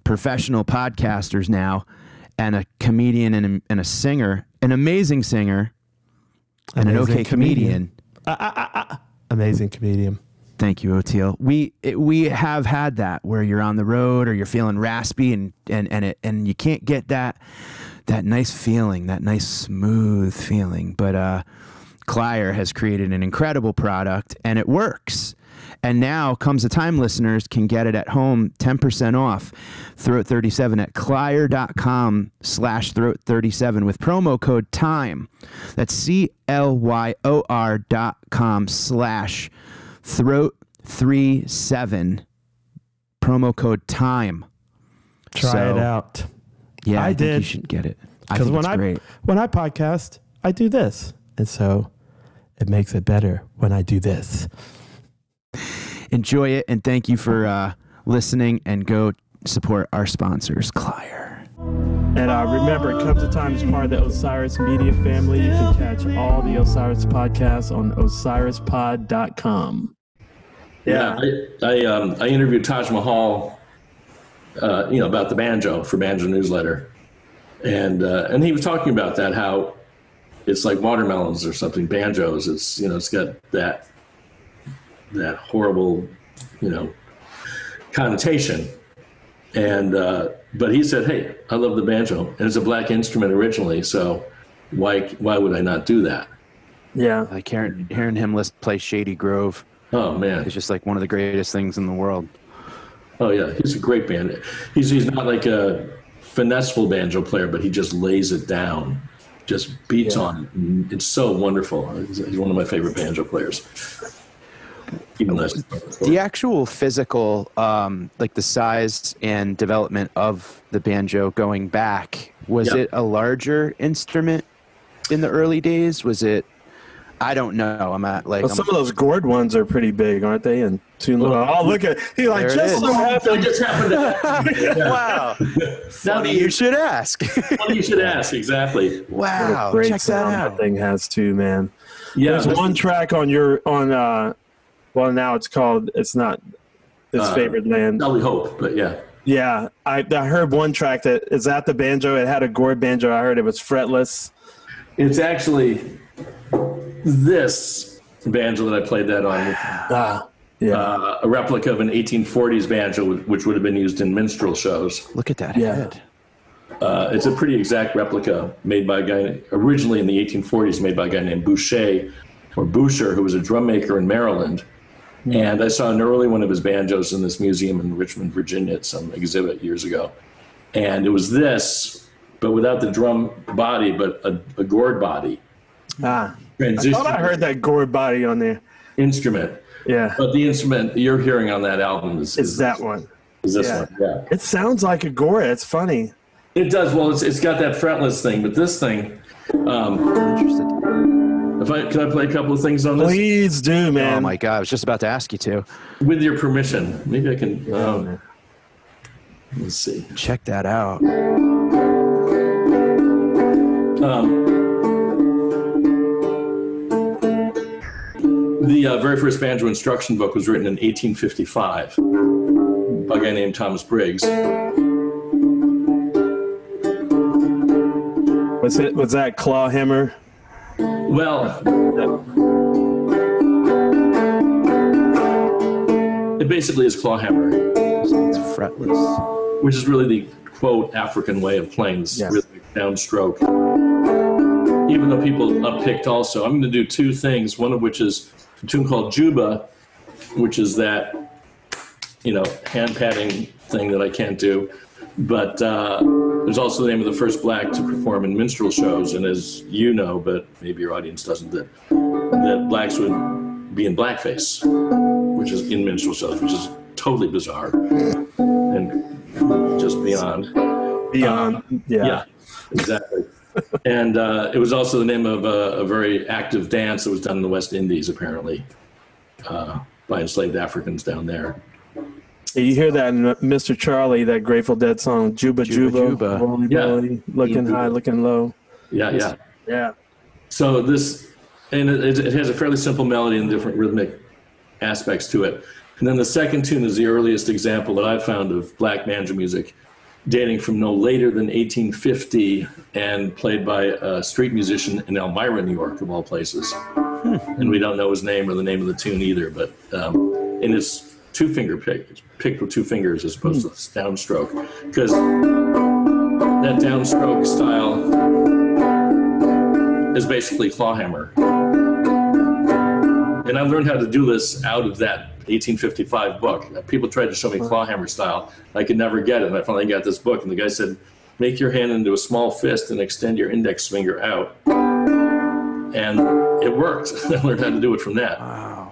professional podcasters now, and a comedian and a singer, an amazing singer, and an okay comedian. Amazing comedian. Thank you, Oteil. We have had that where you're on the road or you're feeling raspy and you can't get that nice feeling, that nice smooth feeling. But Clier has created an incredible product and it works. And now comes a time listeners can get it at home 10% off Throat 37 at clier.com/throat37 with promo code TIME. That's CLYOR.com/throat37 promo code TIME. Try it out. Yeah, I did. Think you should get it. Because when I podcast, I do this. And so it makes it better when I do this. Enjoy it, and thank you for listening, and go support our sponsors, Clier. And remember, Comes a Time is part of the Osiris Media family. You can catch all the Osiris podcasts on osirispod.com. Yeah, I interviewed Taj Mahal, about the banjo for Banjo Newsletter, and he was talking about that, how it's like watermelons or something. Banjos, it's got that horrible, connotation. And but he said, "Hey, I love the banjo, and it's a black instrument originally. So why would I not do that?" Yeah, like hearing him play Shady Grove. Oh man, it's just like one of the greatest things in the world. Oh yeah, he's a great band. He's not like a finesseful banjo player, but he just lays it down, just beats on it. And it's so wonderful. He's one of my favorite banjo players. Even less. The actual physical, like the size and development of the banjo going back, was it a larger instrument in the early days? Was it? I don't know. I'm at like some of those gourd ones are pretty big, aren't they? And look at he like just so happened. Just happened to happen. Wow. Funny you should ask. Funny you should ask. Exactly. Wow. Great Check sound that out. that thing has too, man. Yeah. There's one track on well, now it's not his favorite land. Now we hope, but yeah. Yeah, I heard one track that is at the banjo. It had a gourd banjo. I heard it was fretless. It's actually this banjo that I played that on. A replica of an 1840s banjo, which would have been used in minstrel shows. Look at that head. It's a pretty exact replica made by a guy, originally in the 1840s, made by a guy named Boucher, who was a drum maker in Maryland. And I saw an early one of his banjos in this museum in Richmond, Virginia at some exhibit years ago. And it was this, but without the drum body, but a gourd body. I thought I heard that gourd body on there. Instrument. Yeah. But the instrument you're hearing on that album is that one. Is this one, yeah. It sounds like a gourd. It's funny. It does. Well, it's got that fretless thing, but this thing, Interested. Can I play a couple of things on this? Please do, man. Oh my God, I was just about to ask you to. With your permission. Maybe I can, let's see. Check that out. The very first banjo instruction book was written in 1855 by a guy named Thomas Briggs. Was that claw hammer? Well, it basically is claw hammer. It's fretless. Which is really the, quote, African way of playing this rhythmic downstroke. Even though people uppicked also. I'm going to do two things, one of which is a tune called Juba, which is that, hand patting thing that I can't do. But there's also the name of the first black to perform in minstrel shows. And as you know, but maybe your audience doesn't, that blacks would be in blackface, which is in minstrel shows, which is totally bizarre and just beyond. Yeah, exactly. And it was also the name of a very active dance that was done in the West Indies, apparently, by enslaved Africans down there. You hear that in Mr. Charlie, that Grateful Dead song, Juba Juba, Rolly Rolly, looking high, looking low. Yeah. So this, and it has a fairly simple melody and different rhythmic aspects to it. And then the second tune is the earliest example that I've found of black banjo music. dating from no later than 1850 and played by a street musician in Elmira, New York, of all places. And we don't know his name or the name of the tune either, but in his two-finger pick, it's picked with two fingers as opposed to this downstroke, because that downstroke style is basically clawhammer. And I learned how to do this out of that 1855 book. People tried to show me clawhammer style. I could never get it. And I finally got this book, and the guy said, make your hand into a small fist and extend your index finger out. And it worked. I learned how to do it from that. Wow.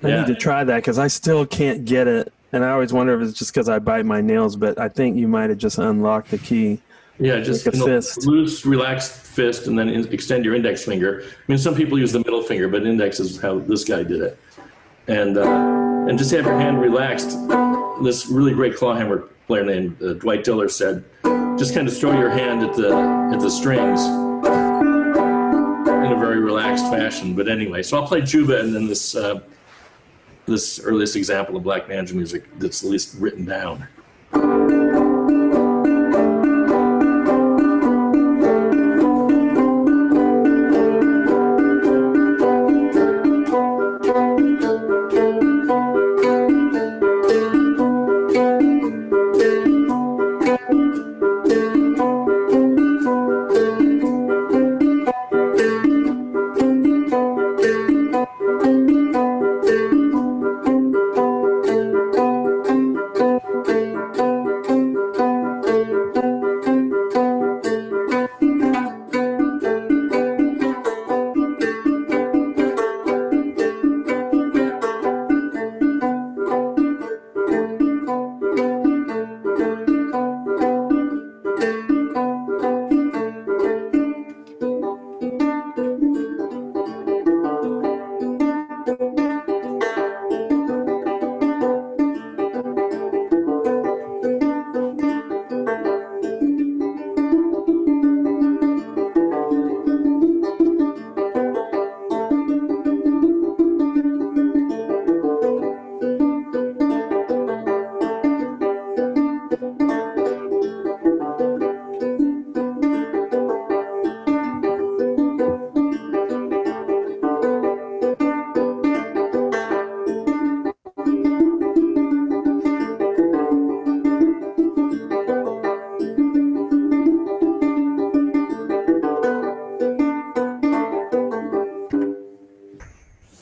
I need to try that because I still can't get it. And I always wonder if it's just because I bite my nails, but I think you might have just unlocked the key. Yeah, just like a fist. Loose, relaxed fist, and then extend your index finger. I mean, some people use the middle finger, but index is how this guy did it. And just have your hand relaxed. This really great clawhammer player named Dwight Diller said, just kind of throw your hand at the strings in a very relaxed fashion. But anyway, so I'll play Juba and then this earliest example of black banjo music that's at least written down.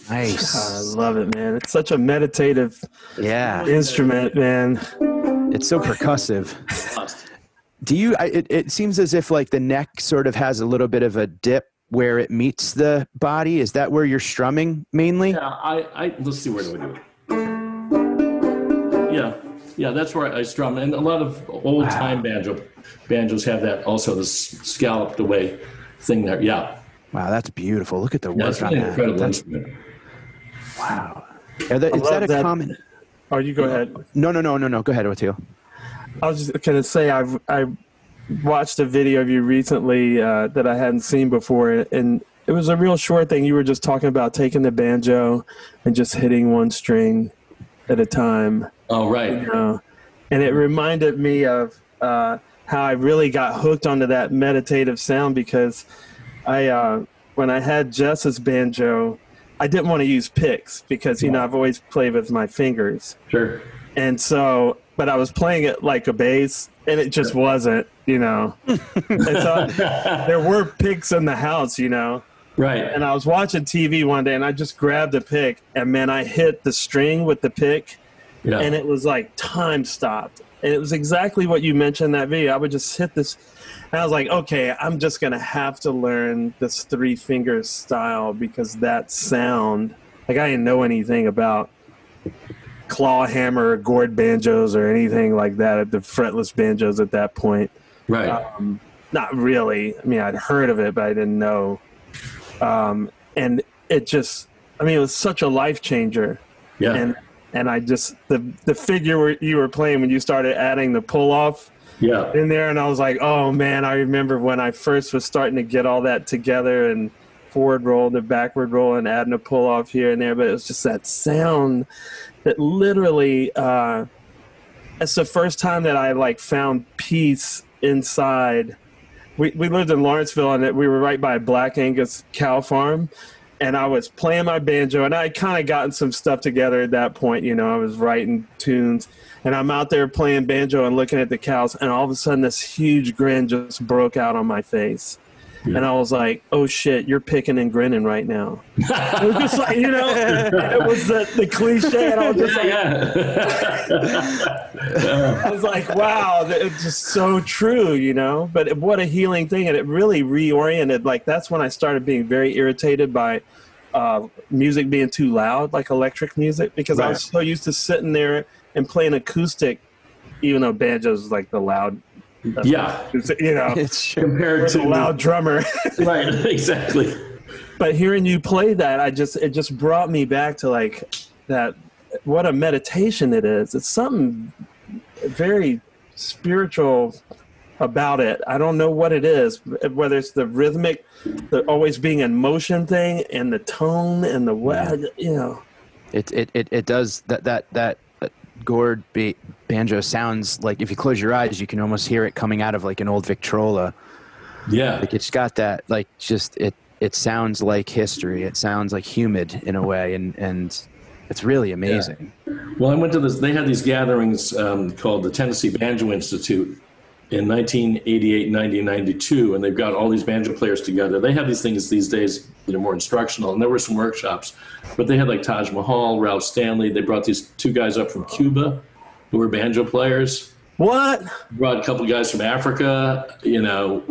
Nice. I love it, man. It's such a meditative instrument, man. It's so percussive. Do you, it seems as if like the neck sort of has a little bit of a dip where it meets the body. Is that where you're strumming mainly? Yeah, let's see, where do I do it? Yeah, that's where I strum. And a lot of old time banjos have that also, this scalloped away thing there. Yeah. Wow, that's beautiful. Look at the work That's on really that. incredible instrument. Wow. Is that a common? Oh, you go ahead. No. Go ahead, Oteil. I was just going to say, I watched a video of you recently that I hadn't seen before, and it was a real short thing. You were just talking about taking the banjo and just hitting one string at a time. Oh, right. You know? And it reminded me of how I really got hooked onto that meditative sound because when I had Jess's banjo, I didn't want to use picks because, you know, I've always played with my fingers. Sure. And so, but I was playing it like a bass, and it just wasn't, you know. And so there were picks in the house, you know. Right. And I was watching TV one day, and I just grabbed a pick, and man, I hit the string with the pick, and it was like time stopped. And it was exactly what you mentioned in that video. I would just hit this, and I was like, okay, I'm just going to have to learn this three finger style because that sound, like I didn't know anything about claw hammer or gourd banjos or anything like that, the fretless banjos at that point. Right. Not really. I mean, I'd heard of it, but I didn't know. And it just, I mean, it was such a life changer. Yeah. And I just, the figure you were playing when you started adding the pull off in there, and I was like, oh man, I remember when I first was starting to get all that together and forward roll, the backward roll, and adding a pull off here and there, but it was just that sound that literally it's the first time that I like found peace inside. We lived in Lawrenceville, and we were right by a Black Angus cow farm, and I was playing my banjo, and I had kind of gotten some stuff together at that point. You know, I was writing tunes, and I'm out there playing banjo and looking at the cows, and all of a sudden this huge grin just broke out on my face. Yeah. And I was like, oh shit, you're picking and grinning right now. It was just like, you know, it was the cliche. And I was just I was like, wow, it's just so true, you know, but what a healing thing. And it really reoriented. Like, that's when I started being very irritated by music being too loud, like electric music, because I was so used to sitting there and playing acoustic, even though banjo's like the loud. Yeah, you know, it's compared to a loud drummer. Right, exactly. But hearing you play that, it just brought me back to like that. What a meditation it is. It's something very spiritual about it. I don't know what it is, whether it's the rhythmic, the always being in motion thing, and the tone and the you know. It does that gourd banjo sounds like, if you close your eyes, you can almost hear it coming out of like an old Victrola. Yeah, like it's got that, like, just it sounds like history. It sounds like humid in a way, and it's really amazing. Yeah. Well, I went to this. They had these gatherings called the Tennessee Banjo Institute in 1988, 1992, and they've got all these banjo players together. They have these things these days that are more instructional, and there were some workshops, but they had like Taj Mahal, Ralph Stanley. They brought these two guys up from Cuba who were banjo players. What? Brought a couple guys from Africa, you know,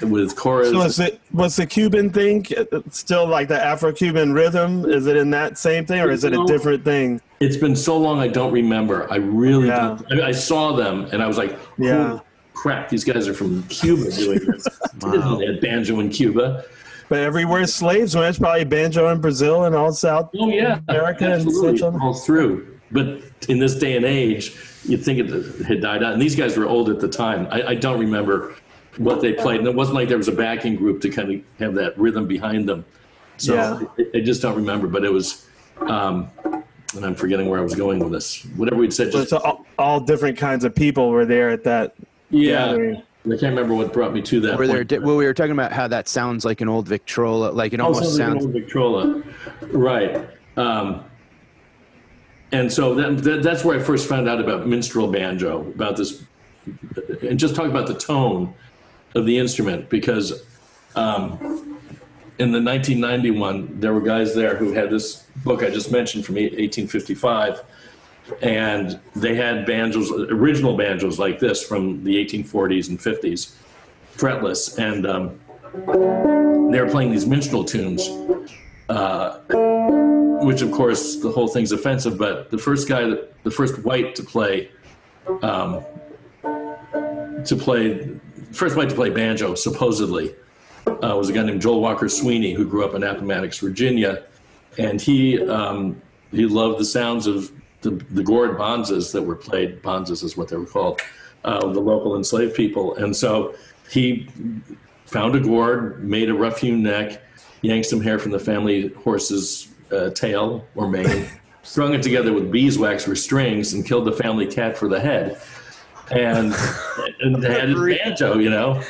with chorus. So was the Cuban thing still like the Afro-Cuban rhythm? Is it in that same thing, or is it a different thing? It's been so long, I don't remember. I really don't. I mean, I saw them, and I was like, holy crap, these guys are from Cuba doing this. Wow. They had banjo in Cuba. But everywhere slaves went, it's probably banjo in Brazil and all South America and Central. All through. But in this day and age, you'd think it had died out. And these guys were old at the time. I don't remember what they played. And it wasn't like there was a backing group to kind of have that rhythm behind them. So I just don't remember. But it was, and I'm forgetting where I was going with this. Whatever we'd said. Just, so all different kinds of people were there at that gathering. I can't remember what brought me to that. Well, we were talking about how that sounds like an old Victrola. Like it almost sounds like an old Victrola. Right. And so that's where I first found out about minstrel banjo, about this, and just talk about the tone of the instrument, because in the 1991, there were guys there who had this book I just mentioned from 1855, and they had banjos, original banjos like this from the 1840s and 50s, fretless, and they were playing these minstrel tunes, which of course the whole thing's offensive, but the first white to play banjo, supposedly, was a guy named Joel Walker Sweeney, who grew up in Appomattox, Virginia, and he loved the sounds of the gourd bonzas that were played. Bonzas is what they were called, the local enslaved people. And so he found a gourd, made a rough-hewn neck, yanked some hair from the family horse's tail or mane, strung it together with beeswax or strings, and killed the family cat for the head. And had his banjo, you know.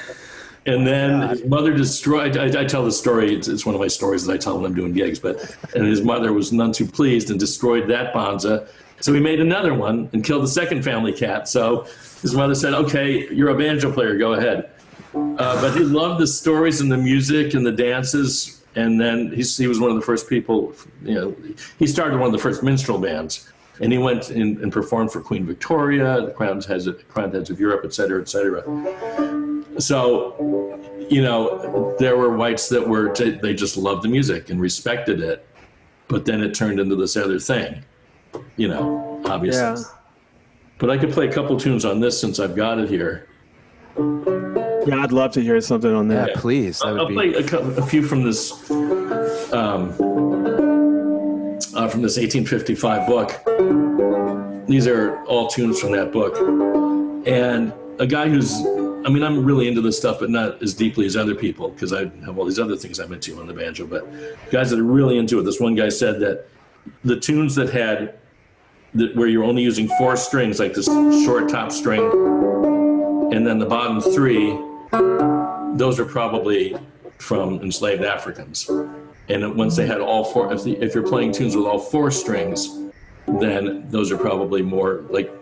And then his mother destroyed, I tell the story, it's one of my stories that I tell when I'm doing gigs, and his mother was none too pleased and destroyed that bonza. So he made another one and killed the second family cat. So his mother said, okay, you're a banjo player, go ahead. But he loved the stories and the music and the dances. And then he was one of the first people, you know, he started one of the first minstrel bands. And he went and performed for Queen Victoria, the crowned heads of Europe, et cetera, et cetera. So, you know, there were whites that they just loved the music and respected it. But then it turned into this other thing, you know, obviously. Yeah. But I could play a couple tunes on this since I've got it here. Yeah, I'd love to hear something on that. Yeah, please. I'll play a few from this 1855 book. These are all tunes from that book. And a guy I'm really into this stuff, but not as deeply as other people, because I have all these other things I'm into on the banjo. But guys that are really into it, this one guy said that the tunes that had where you're only using 4 strings, like this short top string, and then the bottom 3, those are probably from enslaved Africans. And once they had all 4, if you're playing tunes with all 4 strings, then those are probably more like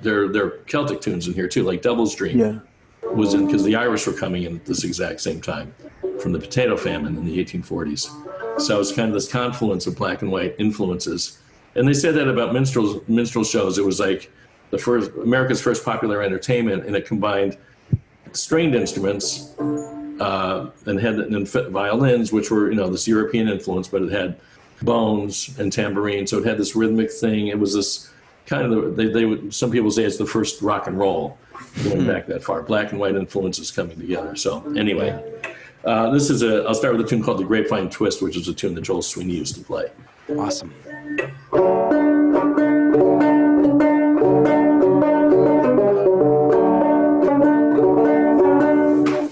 they're Celtic tunes in here too, like Devil's Dream was in, because the Irish were coming in at this exact same time from the potato famine in the 1840s. So it's kind of this confluence of black and white influences. And they said that about minstrel shows. It was like America's first popular entertainment, and it combined stringed instruments and had violins, which were, this European influence, but it had bones and tambourine. So it had this rhythmic thing. It was this kind of, some people say it's the first rock and roll, going back that far. Black and white influences coming together. So anyway, I'll start with a tune called The Grapevine Twist, which is a tune that Joel Sweeney used to play. Awesome.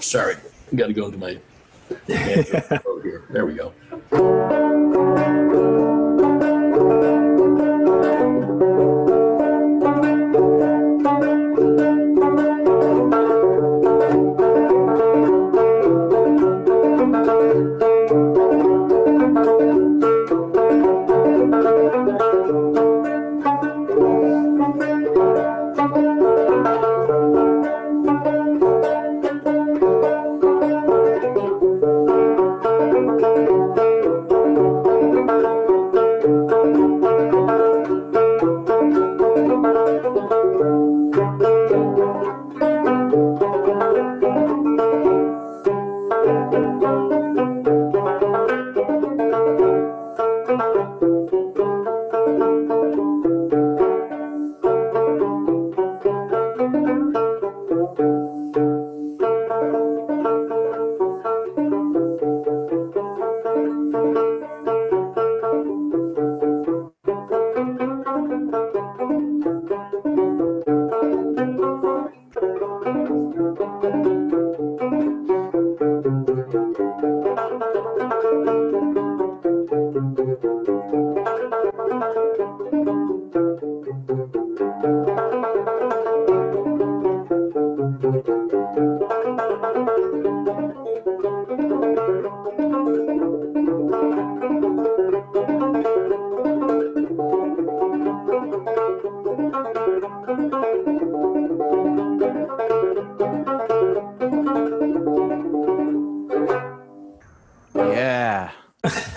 Sorry, I got to go into my here. There we go.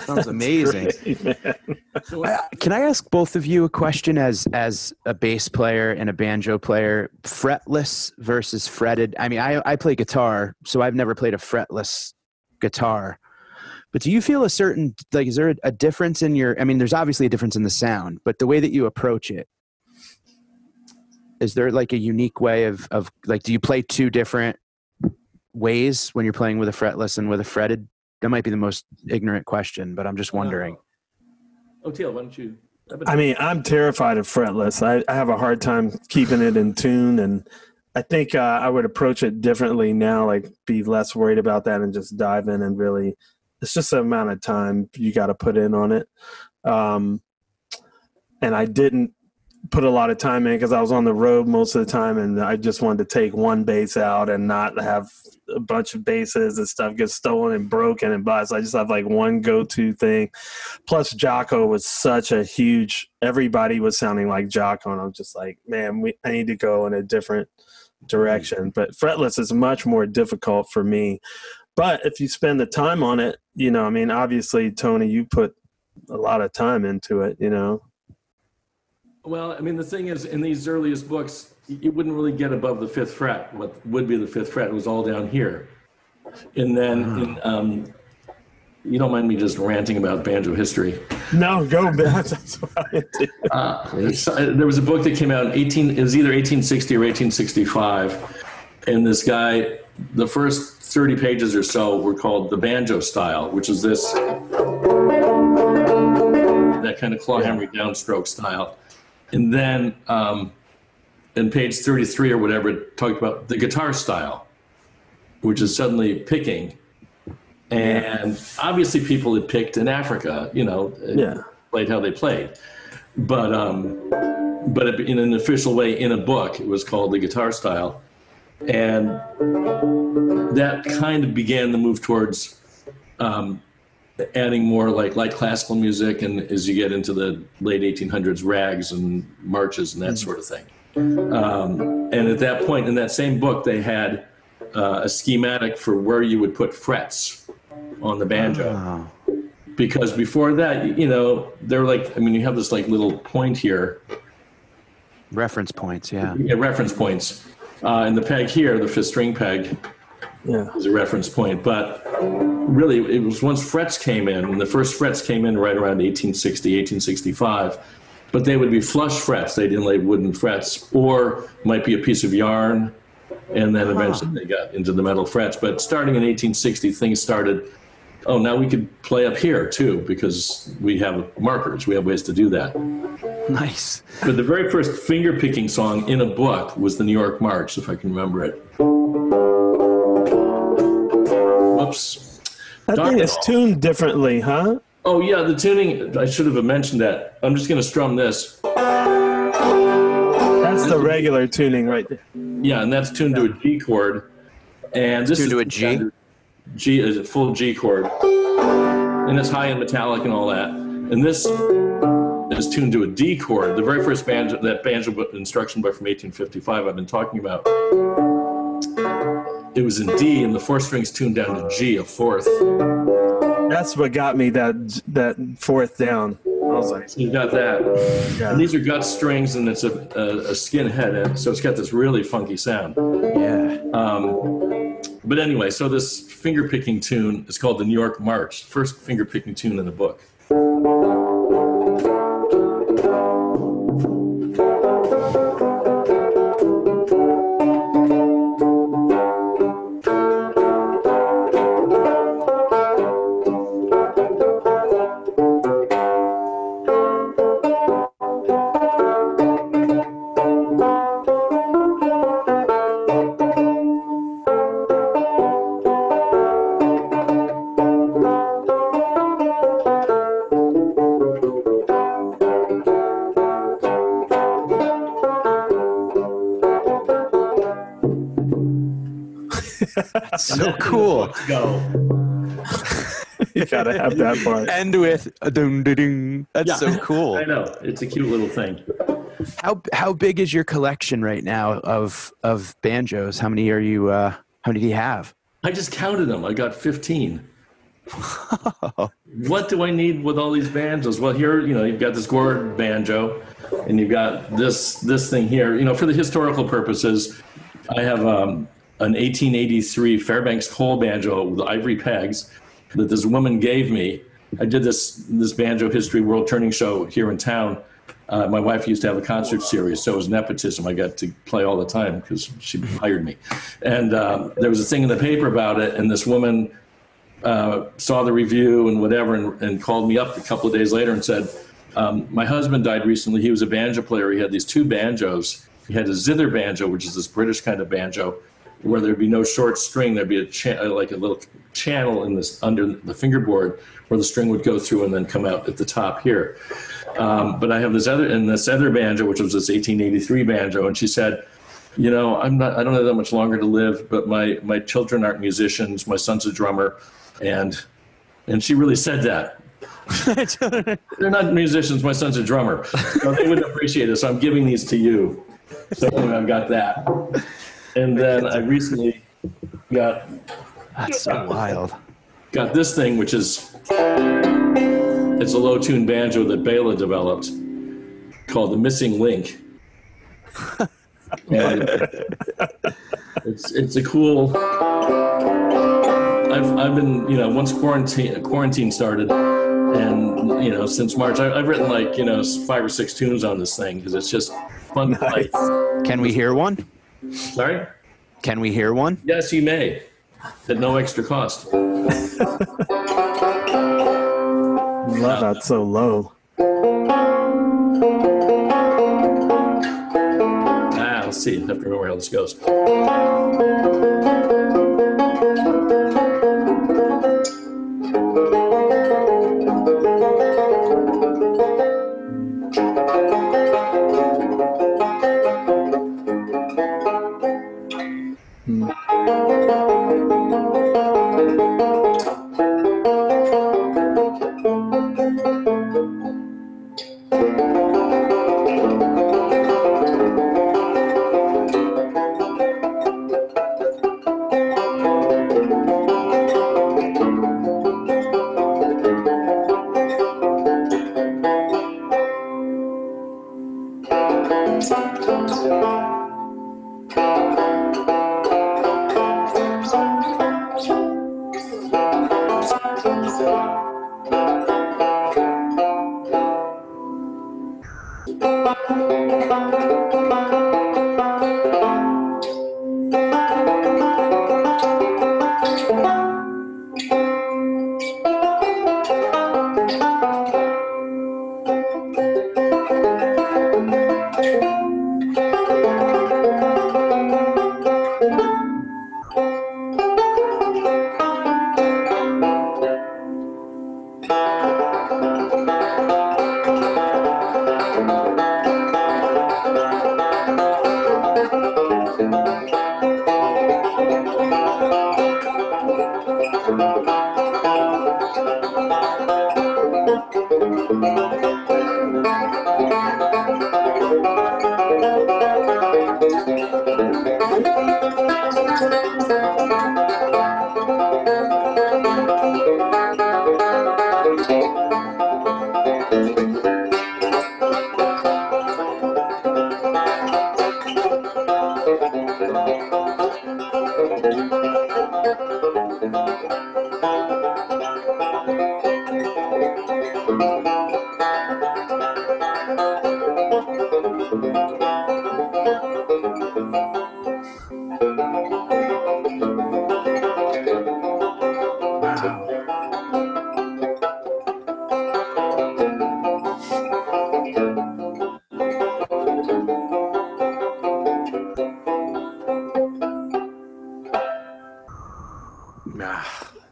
Sounds amazing. Can I ask both of you a question as a bass player and a banjo player? Fretless versus fretted. I mean, I play guitar, so I've never played a fretless guitar. But do you feel is there a difference in there's obviously a difference in the sound, but the way that you approach it, is there like a unique way of like, do you play 2 different ways when you're playing with a fretless and with a fretted? That might be the most ignorant question, but I'm just wondering. Teal, why don't you? I mean, I'm terrified of fretless. I have a hard time keeping it in tune, and I think I would approach it differently now, like be less worried about that and just dive in and really, it's just the amount of time you got to put in on it. And I didn't put a lot of time in because I was on the road most of the time, and I just wanted to take one bass out and not have a bunch of basses and stuff get stolen and broken and bought. So I just have like one go-to thing. Plus Jocko was such a huge, everybody was sounding like Jocko, and I'm just like, man, I need to go in a different direction. But fretless is much more difficult for me. But if you spend the time on it, obviously, Tony, you put a lot of time into it, Well, I mean, the thing is, in these earliest books, you wouldn't really get above the 5th fret. What would be the 5th fret? It was all down here. And then, you don't mind me just ranting about banjo history? No, go, man. That's what I do. There was a book that came out it was either 1860 or 1865. And this guy, the first 30 pages or so were called the banjo style, which is this, that kind of claw-hammery downstroke style. And then in page 33 or whatever, it talked about the guitar style, which is suddenly picking. And obviously people had picked in Africa, played how they played. But but in an official way in a book. It was called The Guitar Style. And that kind of began the move towards adding more like classical music, and as you get into the late 1800s, rags and marches and that sort of thing. And at that point, in that same book, they had a schematic for where you would put frets on the banjo. Oh. Because before that, you know, they're like, I mean, you have this like little point here. Reference points, yeah. Yeah, reference points. And the peg here, the fifth string peg, is a reference point. But really, it was once frets came in, and the first frets came in right around 1860, 1865. But they would be flush frets. They didn't lay wooden frets, or might be a piece of yarn, and then eventually they got into the metal frets. But starting in 1860, things started, oh, now we could play up here too, because we have markers. We have ways to do that. Nice. But the very first finger-picking song in a book was the New York March, if I can remember it. Whoops. I think it's tuned differently, huh? Oh, yeah, the tuning, I should have mentioned that. I'm just going to strum this. That's the regular tuning right there. Yeah, and that's tuned to a G chord. And this Tuned is to a G? G is a full G chord. And it's high and metallic and all that. And this is tuned to a D chord. The very first banjo, that banjo instruction book from 1855 I've been talking about, it was in D, and the fourth string's tuned down to G, a fourth. That's what got me that fourth down. I was like, So you got that. yeah. And these are gut strings, and it's a skin head, so it's got this really funky sound. Yeah. But anyway, so this finger-picking tune is called the New York March, first finger-picking tune in the book. That's so cool. Let's go. You gotta have that part. End with a ding ding ding. That's Yeah. so cool. I know. It's a cute little thing. How big is your collection right now of banjos? How many are you? How many do you have? I just counted them. I got 15. What do I need with all these banjos? Well, here, you know, you've got this gourd banjo, and you've got this thing here. You know, for the historical purposes, I have an 1883 Fairbanks coal banjo with ivory pegs that this woman gave me. I did this banjo history world turning show here in town. My wife used to have a concert series, so it was nepotism. I got to play all the time because she hired me. And there was a thing in the paper about it, and this woman saw the review and whatever, and called me up a couple of days later and said, my husband died recently. He was a banjo player. He had these two banjos. He had a zither banjo, which is this British kind of banjo, where there'd be no short string. There'd be like a little channel in this under the fingerboard where the string would go through and then come out at the top here. But I have this other banjo, which was this 1883 banjo, and she said, you know, I don't have that much longer to live, but my children aren't musicians. My son's a drummer, and she really said that. They're not musicians. My son's a drummer. So they wouldn't appreciate it. So I'm giving these to you. So anyway, I've got that. And then I recently got That's so wild. got this thing, which is it's a low tune banjo that Bela developed called the Missing Link. And it's a cool. I've been, you know, once quarantine started, and you know, since March I've written like, you know, 5 or 6 tunes on this thing because it's just fun to play. Can we hear one? Sorry? Can we hear one? Yes, you may. At no extra cost. That's so low. Let's see. I have to remember how this goes.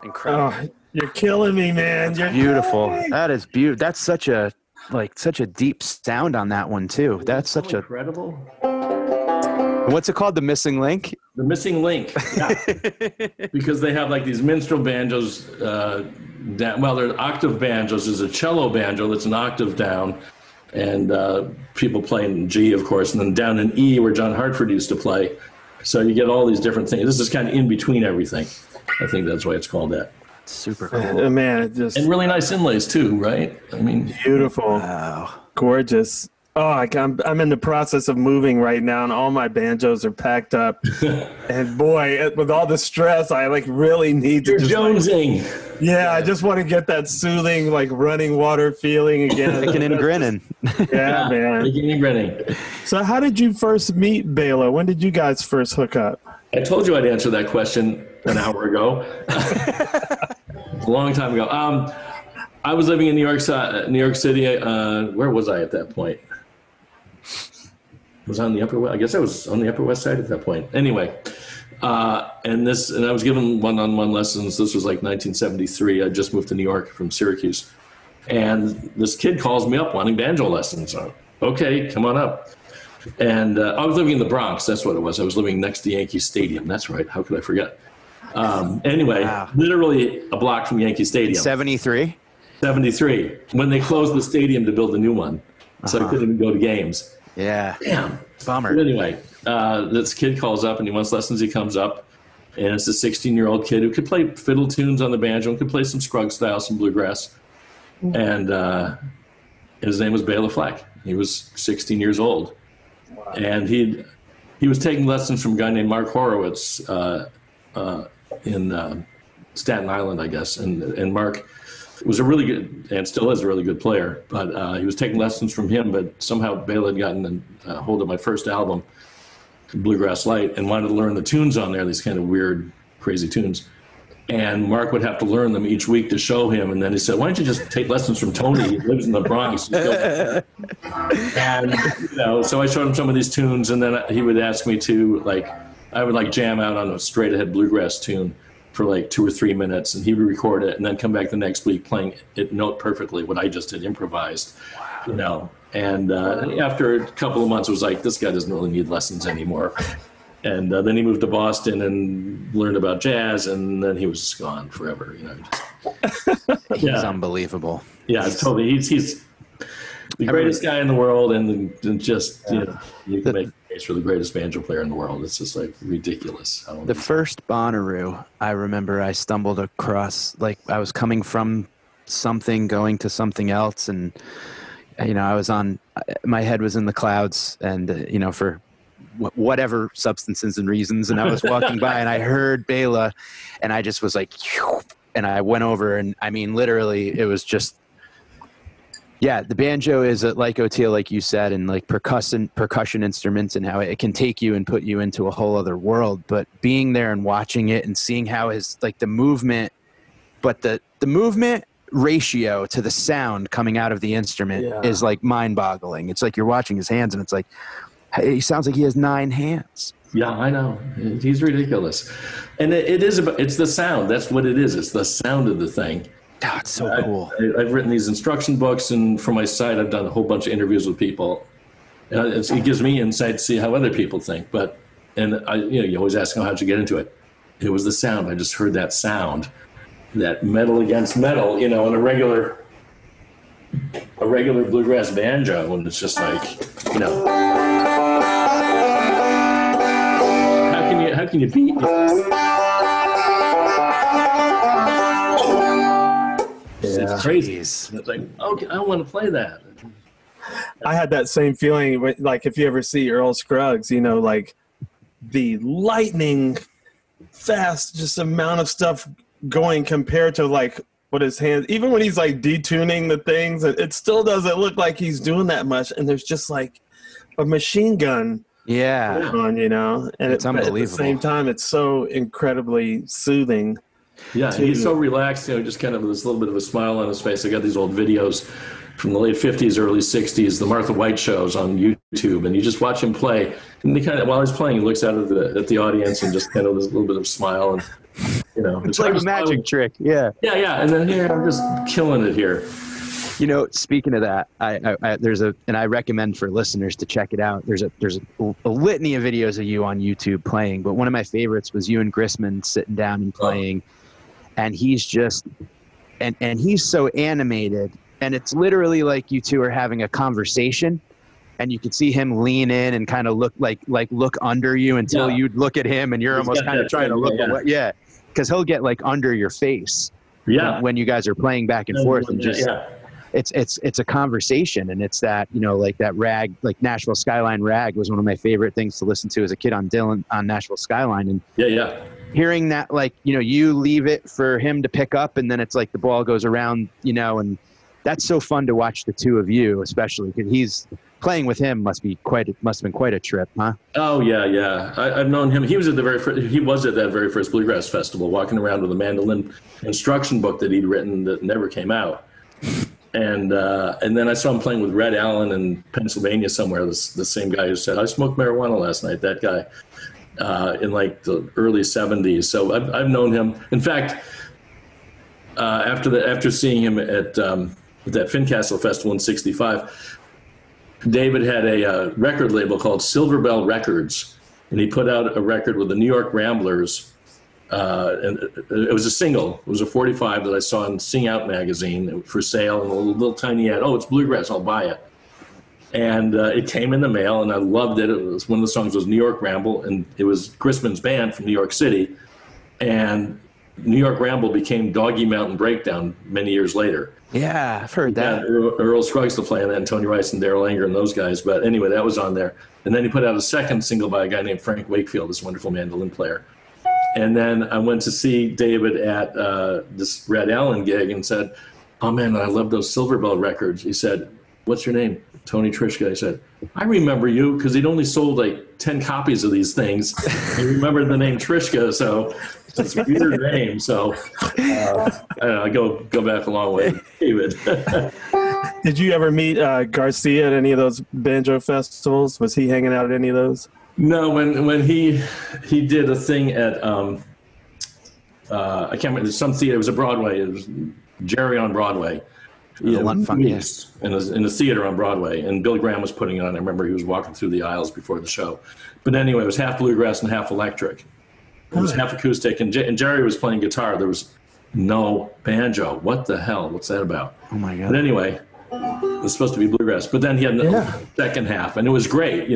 Incredible. Oh, you're killing me, man. You're Beautiful. killing me. That is beautiful. That's such a deep sound on that one too. That's such a incredible. What's it called? The Missing Link? The Missing Link. Yeah. Because they have like these minstrel banjos down. Well, they're octave banjos. There's a cello banjo that's an octave down, and people play in G, of course, and then down in E, where John Hartford used to play. So you get all these different things. This is kind of in between everything. I think that's why it's called that. Super cool. Man, it just And really nice inlays too, right? I mean, beautiful. Wow. Gorgeous. Oh, I'm in the process of moving right now, and all my banjos are packed up. And boy, with all the stress, I like really need to. you're jonesing. Yeah, I just want to get that soothing, like running water feeling again. Kicking and grinning. Yeah, man. Making and grinning. So, how did you first meet Bela? When did you guys first hook up? I told you I'd answer that question an hour ago. A long time ago. I was living in New York City. Where was I at that point? Was I on the Upper West? I guess I was on the Upper West Side at that point. Anyway, and I was given one-on-one lessons. This was like 1973. I just moved to New York from Syracuse, and this kid calls me up wanting banjo lessons. Okay, come on up. And I was living in the Bronx. That's what it was. I was living next to Yankee Stadium. That's right. How could I forget? Anyway, Wow. Literally a block from Yankee Stadium. 73? 73, when they closed the stadium to build a new one. So I couldn't even go to games. Yeah. Damn. Bummer. But anyway, this kid calls up and he wants lessons. He comes up, and it's a 16-year-old kid who could play fiddle tunes on the banjo and could play some Scruggs style, some bluegrass. And his name was Bela Fleck. He was 16 years old. Wow. And he was taking lessons from a guy named Mark Horowitz in Staten Island, I guess. And Mark was a really good, and still is a really good player, but he was taking lessons from him, but somehow Bela had gotten a hold of my first album, Bluegrass Light, and wanted to learn the tunes on there, these kind of weird, crazy tunes. And Mark would have to learn them each week to show him, and then he said, why don't you just take lessons from Tony? He lives in the Bronx. And, so I showed him some of these tunes, and then he would ask me to, I would jam out on a straight ahead bluegrass tune for 2 or 3 minutes, and he would record it and then come back the next week playing it note perfectly what I just had improvised. Wow. And after a couple of months, it was like, this guy doesn't really need lessons anymore. And then he moved to Boston and learned about jazz, and then he was gone forever. He's unbelievable. Yeah, it's totally. He's the greatest guy in the world, and just you can make a case for the greatest banjo player in the world. It's just ridiculous. The first Bonnaroo, I remember I stumbled across, I was coming from something, going to something else, and I was my head was in the clouds, and for whatever substances and reasons, and I was walking by and I heard Bela, and I just was like, and I went over, and I mean literally it was just Yeah, the banjo is like Oteil, like you said, and like percussion instruments, and how it can take you and put you into a whole other world. But being there and watching it and seeing how his like the movement, but the movement ratio to the sound coming out of the instrument is like mind-boggling. It's like you're watching his hands, and it's like he sounds like he has 9 hands. Yeah, I know. He's ridiculous, and it's the sound. That's what it is. It's the sound of the thing. Oh, it's so cool. I've written these instruction books, and for my site, I've done a whole bunch of interviews with people. It gives me insight to see how other people think. You always ask, how'd you get into it? It was the sound. I just heard that sound, that metal against metal, in a regular bluegrass banjo, and it's just like, how can you beat? It's crazy. It's like, okay, I want to play that. I had that same feeling, like if you ever see Earl Scruggs, like the lightning fast, just amount of stuff going compared to like what his hands, even when he's like detuning the things, it still doesn't look like he's doing that much. And there's just like a machine gun on, and it's unbelievable. At the same time, it's so incredibly soothing. Yeah, he's so relaxed, just kind of this little bit of a smile on his face. I got these old videos from the late 50s, early 60s, the Martha White shows on YouTube, and you just watch him play. And he while he's playing, he looks out at the audience and just kind of this little bit of smile, and it's like a magic trick. Yeah. Yeah, and then here I'm just killing it here. Speaking of that, and I recommend for listeners to check it out. There's a litany of videos of you on YouTube playing, but one of my favorites was you and Grissman sitting down and playing. And he's just, and he's so animated, and it's literally like you two are having a conversation, and you can see him lean in and kind of look look under you until you look at him, and you're almost kind of trying to look away. Yeah, because he'll get like under your face. Yeah, when you guys are playing back and forth, and just it's a conversation, and it's that like that rag, like Nashville Skyline rag was one of my favorite things to listen to as a kid on Nashville Skyline, and hearing that, like, you leave it for him to pick up, and then it's like the ball goes around, and that's so fun to watch the two of you, especially because he's playing with him must have been quite a trip, huh? Oh yeah. I've known him. He was at that very first Bluegrass Festival, walking around with a mandolin instruction book that he'd written that never came out. And then I saw him playing with Red Allen in Pennsylvania somewhere. The same guy who said, "I smoked marijuana last night." That guy. In like the early 70s. So I've known him. In fact, after seeing him at that Fincastle Festival in '65, David had a record label called Silver Bell Records, and he put out a record with the New York Ramblers. And it was a single. It was a 45 that I saw in Sing Out magazine for sale, and a little tiny ad. "Oh, it's bluegrass. I'll buy it." And it came in the mail, and I loved it. It was one of the songs was New York Ramble, and it was Grissman's band from New York City. And New York Ramble became Doggy Mountain Breakdown many years later. Yeah, I've heard that. Earl Scruggs to play on that, and Tony Rice and Darrell Anger and those guys. But anyway, that was on there. And then he put out a second single by a guy named Frank Wakefield, this wonderful mandolin player. And then I went to see David at this Red Allen gig and said, "Oh man, I love those Silver Bell records." He said, "What's your name?" "Tony Trischka." I said, "I remember you," because he'd only sold like 10 copies of these things. I remembered the name Trischka, so it's a weird name. So I go back a long way, David. Did you ever meet Garcia at any of those banjo festivals? Was he hanging out at any of those? No, when he did a thing at I can't remember, some theater. It was a Broadway. It was Jerry on Broadway. Yeah, in the theater on Broadway, and Bill Graham was putting it on. I remember he was walking through the aisles before the show. But anyway, it was half bluegrass and half electric. It was half acoustic, and Jerry was playing guitar. There was no banjo. What the hell? What's that about? Oh my God! But anyway, it was supposed to be bluegrass. But then he had the second half, and it was great.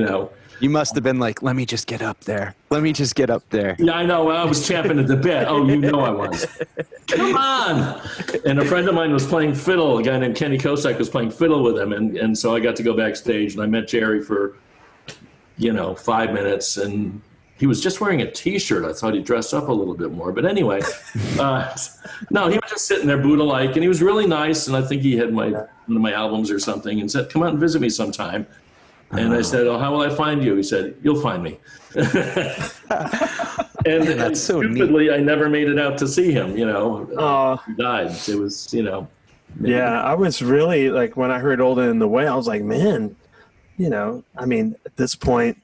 You must have been like, "Let me just get up there. Let me just get up there." Yeah, I know. I was champing at the bit. Oh, I was. Come on! And a friend of mine was playing fiddle. A guy named Kenny Kosak was playing fiddle with him, and so I got to go backstage, and I met Jerry for, 5 minutes, and he was just wearing a T-shirt. I thought he dressed up a little bit more. But anyway, no, he was just sitting there Buddha-like, and he was really nice. And I think he had one of my albums or something, and said, "Come out and visit me sometime." And I said, "Oh, how will I find you?" He said, "You'll find me." And That's so stupidly, I never made it out to see him. He died. It was, Yeah, I was really like, when I heard Olden in the Way, I was like, man, I mean, at this point,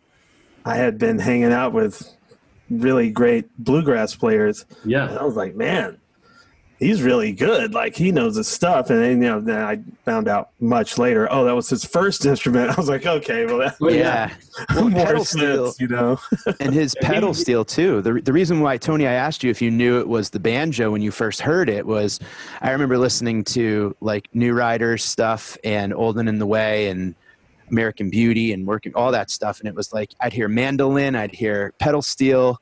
I had been hanging out with really great bluegrass players. Yeah. And I was like, man, he's really good. Like, he knows his stuff. And then, then I found out much later, oh, that was his first instrument. I was like, okay, well, that Well, more pedal sense, steel, and his pedal steel too. The reason why, Tony, I asked you if you knew it was the banjo when you first heard it was, I remember listening to like New Riders stuff and Olden in the Way and American Beauty and working all that stuff, and it was like I'd hear mandolin, I'd hear pedal steel,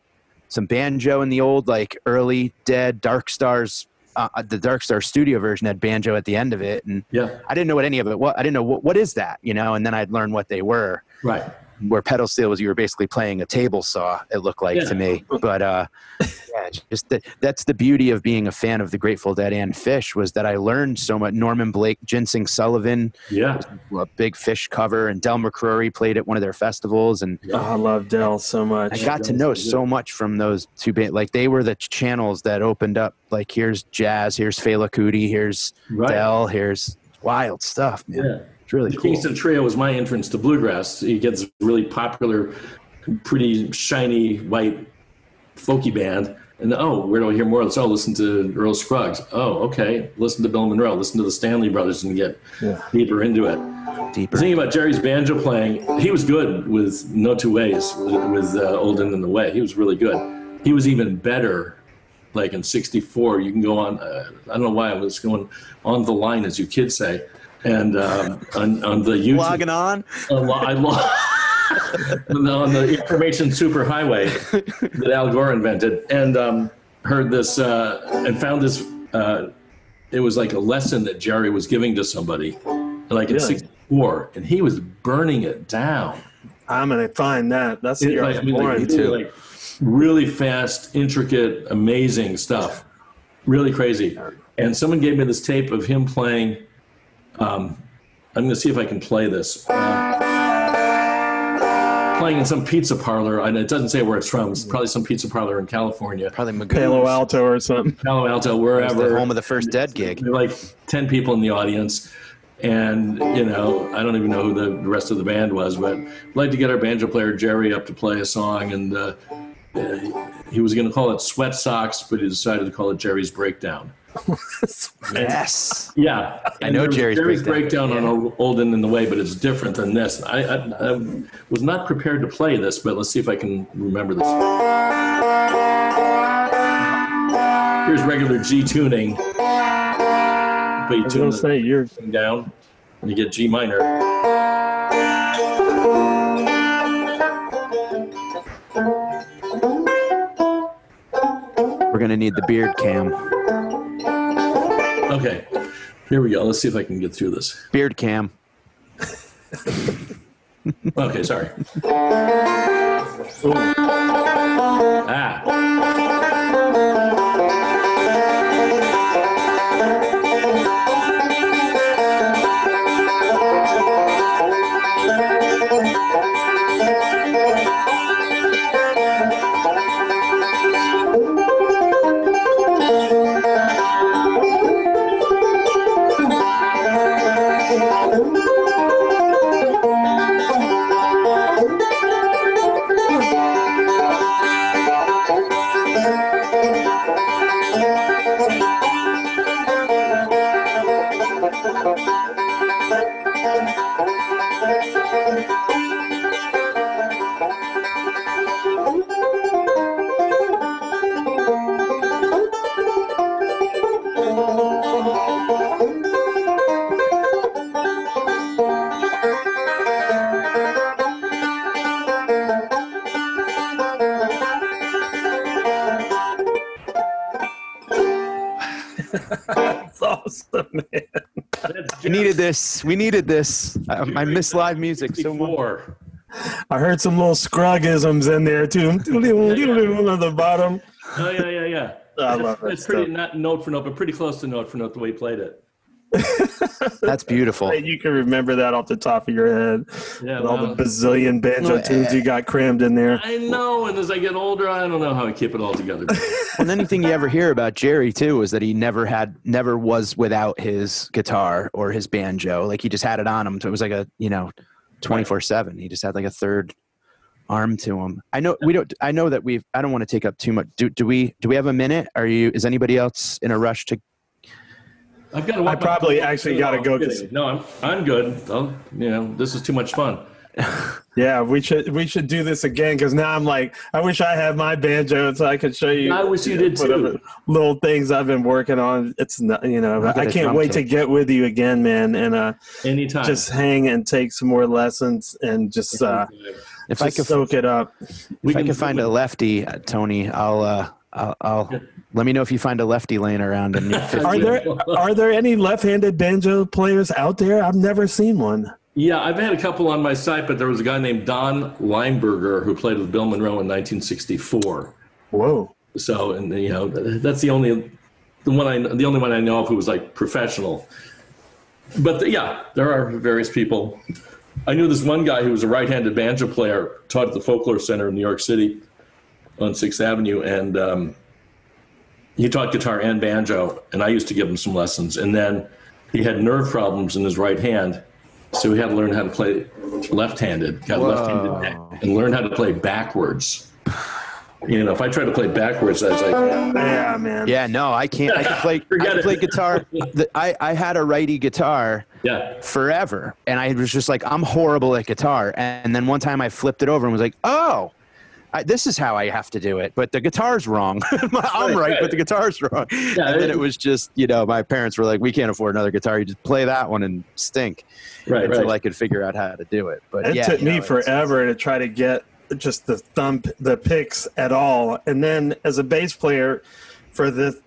some banjo in the old like early Dead, Dark Stars. The Dark Star studio version had banjo at the end of it, and I didn't know what any of it was. I didn't know what is that, and then I'd learn what they were. Right. Where pedal steel was, you were basically playing a table saw. It looked like to me, but just that's the beauty of being a fan of the Grateful Dead and Fish, was that I learned so much. Norman Blake, Ginseng Sullivan, a big Fish cover, and Del McCrory played at one of their festivals, and I love Del so much. I got to know so much from those two bands. Like, they were the channels that opened up. Like, here's jazz, here's Fela Kuti, here's Del, here's wild stuff, man. Yeah. It's really the cool. Kingston Trio was my entrance to bluegrass. He gets really popular, pretty shiny white folky band. And where do I hear more of this? Oh, listen to Earl Scruggs. Oh, okay. Listen to Bill Monroe. Listen to the Stanley Brothers and get deeper into it. The thing about Jerry's banjo playing, he was good with No Two Ways, with Olden in the Way. He was really good. He was even better, like in '64. You can go on, I don't know why I was going on the line, as you kids say. And on the YouTube, logging on, on the information superhighway that Al Gore invented, and heard this and found this. It was like a lesson that Jerry was giving to somebody, like in '64, and he was burning it down. I'm gonna find that. That's the year I was born. Like really fast, intricate, amazing stuff, really crazy. And someone gave me this tape of him playing. I'm going to see if I can play this. Playing in some pizza parlor. And it doesn't say where it's from. It's probably some pizza parlor in California. Probably Magoo's. Palo Alto or something. Palo Alto, wherever. The home of the first Dead gig. There were like 10 people in the audience. And, I don't even know who the rest of the band was, but I'd like to get our banjo player Jerry up to play a song. And he was going to call it Sweat Socks, but he decided to call it Jerry's Breakdown. Yes. Yeah. I know Jerry's breakdown on Olden in the Way, but it's different than this. I was not prepared to play this, but let's see if I can remember this. Here's regular G tuning. But you tune you're down and you get G minor. We're going to need the beard cam. Okay, here we go. Let's see if I can get through this. Beard cam. Okay, sorry. That's awesome, man. We needed this. I miss live music so much. I heard some little Scruggisms in there too. On the bottom. Oh yeah. I love that It's pretty stuff. not note for note, but pretty close to note for note the way he played it. That's beautiful. You can remember that off the top of your head. Yeah, With all the bazillion banjo tunes you got crammed in there. I know, and as I get older, I don't know how I keep it all together. And anything you ever hear about Jerry too is that he never was without his guitar or his banjo. Like he just had it on him. So it was like a 24/7. He just had like a third arm to him. I know I don't want to take up too much. Do we have a minute? Is anybody else in a rush to? I've got to. I probably actually got to go. No, I'm good. This is too much fun. Yeah, we should do this again because now I'm like, I wish I had my banjo so I could show you. I wish you did too. Little things I've been working on. It's not, I can't wait to get with you again, man, and anytime just hang and take some more lessons and just if I could soak it up. If I can find a lefty, Tony, I'll let me know if you find a lefty laying around. Are there any left-handed banjo players out there? I've never seen one. Yeah, I've had a couple on my site, but there was a guy named Don Lineberger who played with Bill Monroe in 1964. Whoa! So, and that's the only one I know of who was like professional. But there are various people. I knew this one guy who was a right-handed banjo player, taught at the Folklore Center in New York City on 6th Avenue, and he taught guitar and banjo, and I used to give him some lessons. And then he had nerve problems in his right hand, so he had to learn how to play left-handed, got left-handed neck, and learn how to play backwards. If I try to play backwards, that's like, yeah, man. Yeah, no, I can't. I can play guitar. I had a righty guitar forever, and I was just like, I'm horrible at guitar. And then one time I flipped it over and was like, oh, this is how I have to do it, but the guitar's wrong. I'm right, but the guitar's wrong. Yeah, and then it was just, my parents were like, we can't afford another guitar. You just play that one and stink. Until I could figure out how to do it. But it took me forever to try to get just the picks at all. And then as a bass player, for the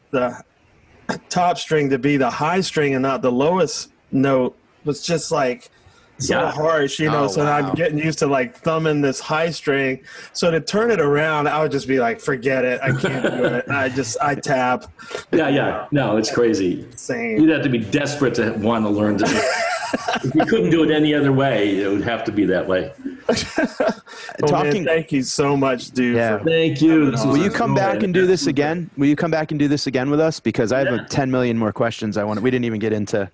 top string to be the high string and not the lowest note was just like so harsh, I'm getting used to like thumbing this high string. So to turn it around, I would just be like, forget it. I can't do it. I tap. Yeah. No, it's crazy. Insane. You'd have to be desperate to want to learn to do it. If you couldn't do it any other way, it would have to be that way. Man, thank you so much, dude. Yeah. Thank you. Will you come back and do this again? Will you come back and do this again with us? Because I have 10 million more questions I want. We didn't even get into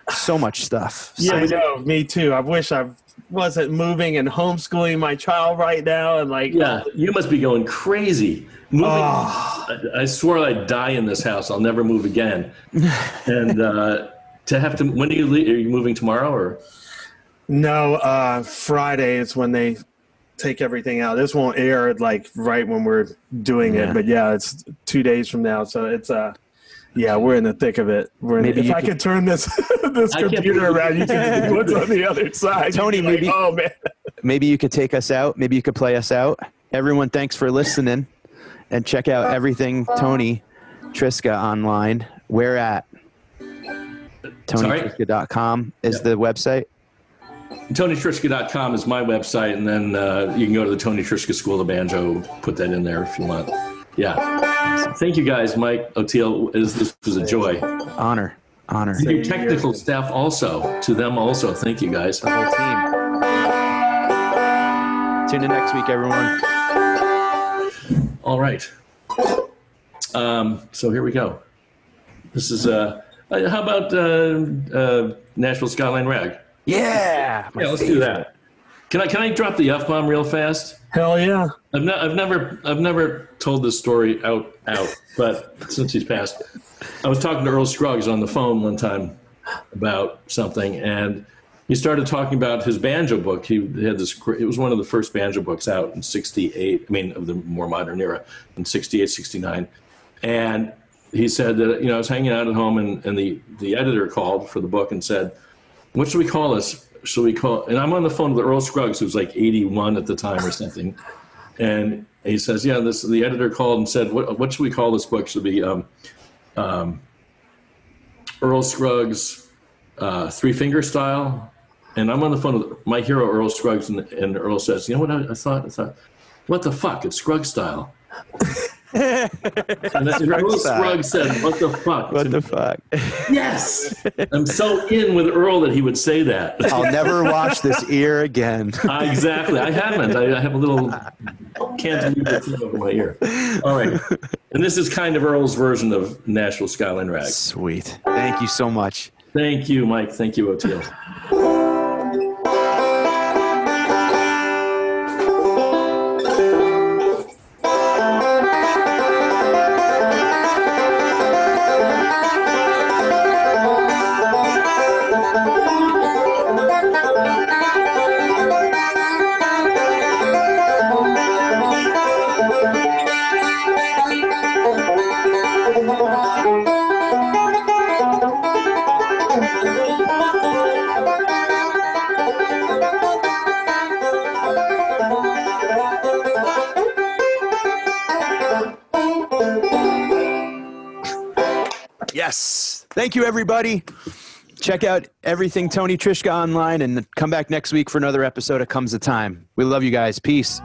so much stuff. Yeah, I know. Me too. I wish I wasn't moving and homeschooling my child right now. And you must be going crazy. Moving. I swore I'd die in this house. I'll never move again. And to have to. When do you leave? Are you moving tomorrow or? No, Friday is when they take everything out. This won't air like right when we're doing it, but it's 2 days from now. So it's we're in the thick of it. If I could turn this computer around, you can see what's on the other side. Tony, maybe you could take us out. Maybe you could play us out. Everyone, thanks for listening, and check out everything Tony Trischka online. Where at? TonyTrischka.com is the website. TonyTrischka.com is my website, and then you can go to the Tony Trischka School of Banjo. Put that in there if you want. Yeah. Thank you guys, Mike, Oteil. This was a joy. Honor. To your technical staff also. To them also. Thank you guys. The whole team. Tune in next week, everyone. All right. So here we go. This is how about Nashville Skyline Rag? Yeah. Let's do that. Can I drop the F-bomb real fast? Hell yeah. I've never told this story out, but since he's passed, I was talking to Earl Scruggs on the phone one time about something, and he started talking about his banjo book. He had this. It was one of the first banjo books out in '68. I mean, of the more modern era, in '68, '69, and he said that I was hanging out at home, and the editor called for the book and said, "What should we call this? Should we call?" And I'm on the phone with Earl Scruggs, who was like 81 at the time or something, and he says, "Yeah, the editor called and said, what should we call this book? Should it be Earl Scruggs Three Finger Style, And I'm on the phone with my hero, Earl Scruggs, and Earl says, you know what I thought, what the fuck? It's Scruggs style. And then Earl Scruggs said, what the fuck? What the fuck? Yes! I'm so in with Earl that he would say that. I'll never wash this ear again. Exactly. I haven't. I have a little cantilever thing over my ear. All right. And this is kind of Earl's version of Nashville Skyline Rag. Sweet. Thank you so much. Thank you, Mike. Thank you, Oteil. Yes. Thank you, everybody. Check out everything Tony Trischka online and come back next week for another episode of Comes the Time. We love you guys. Peace.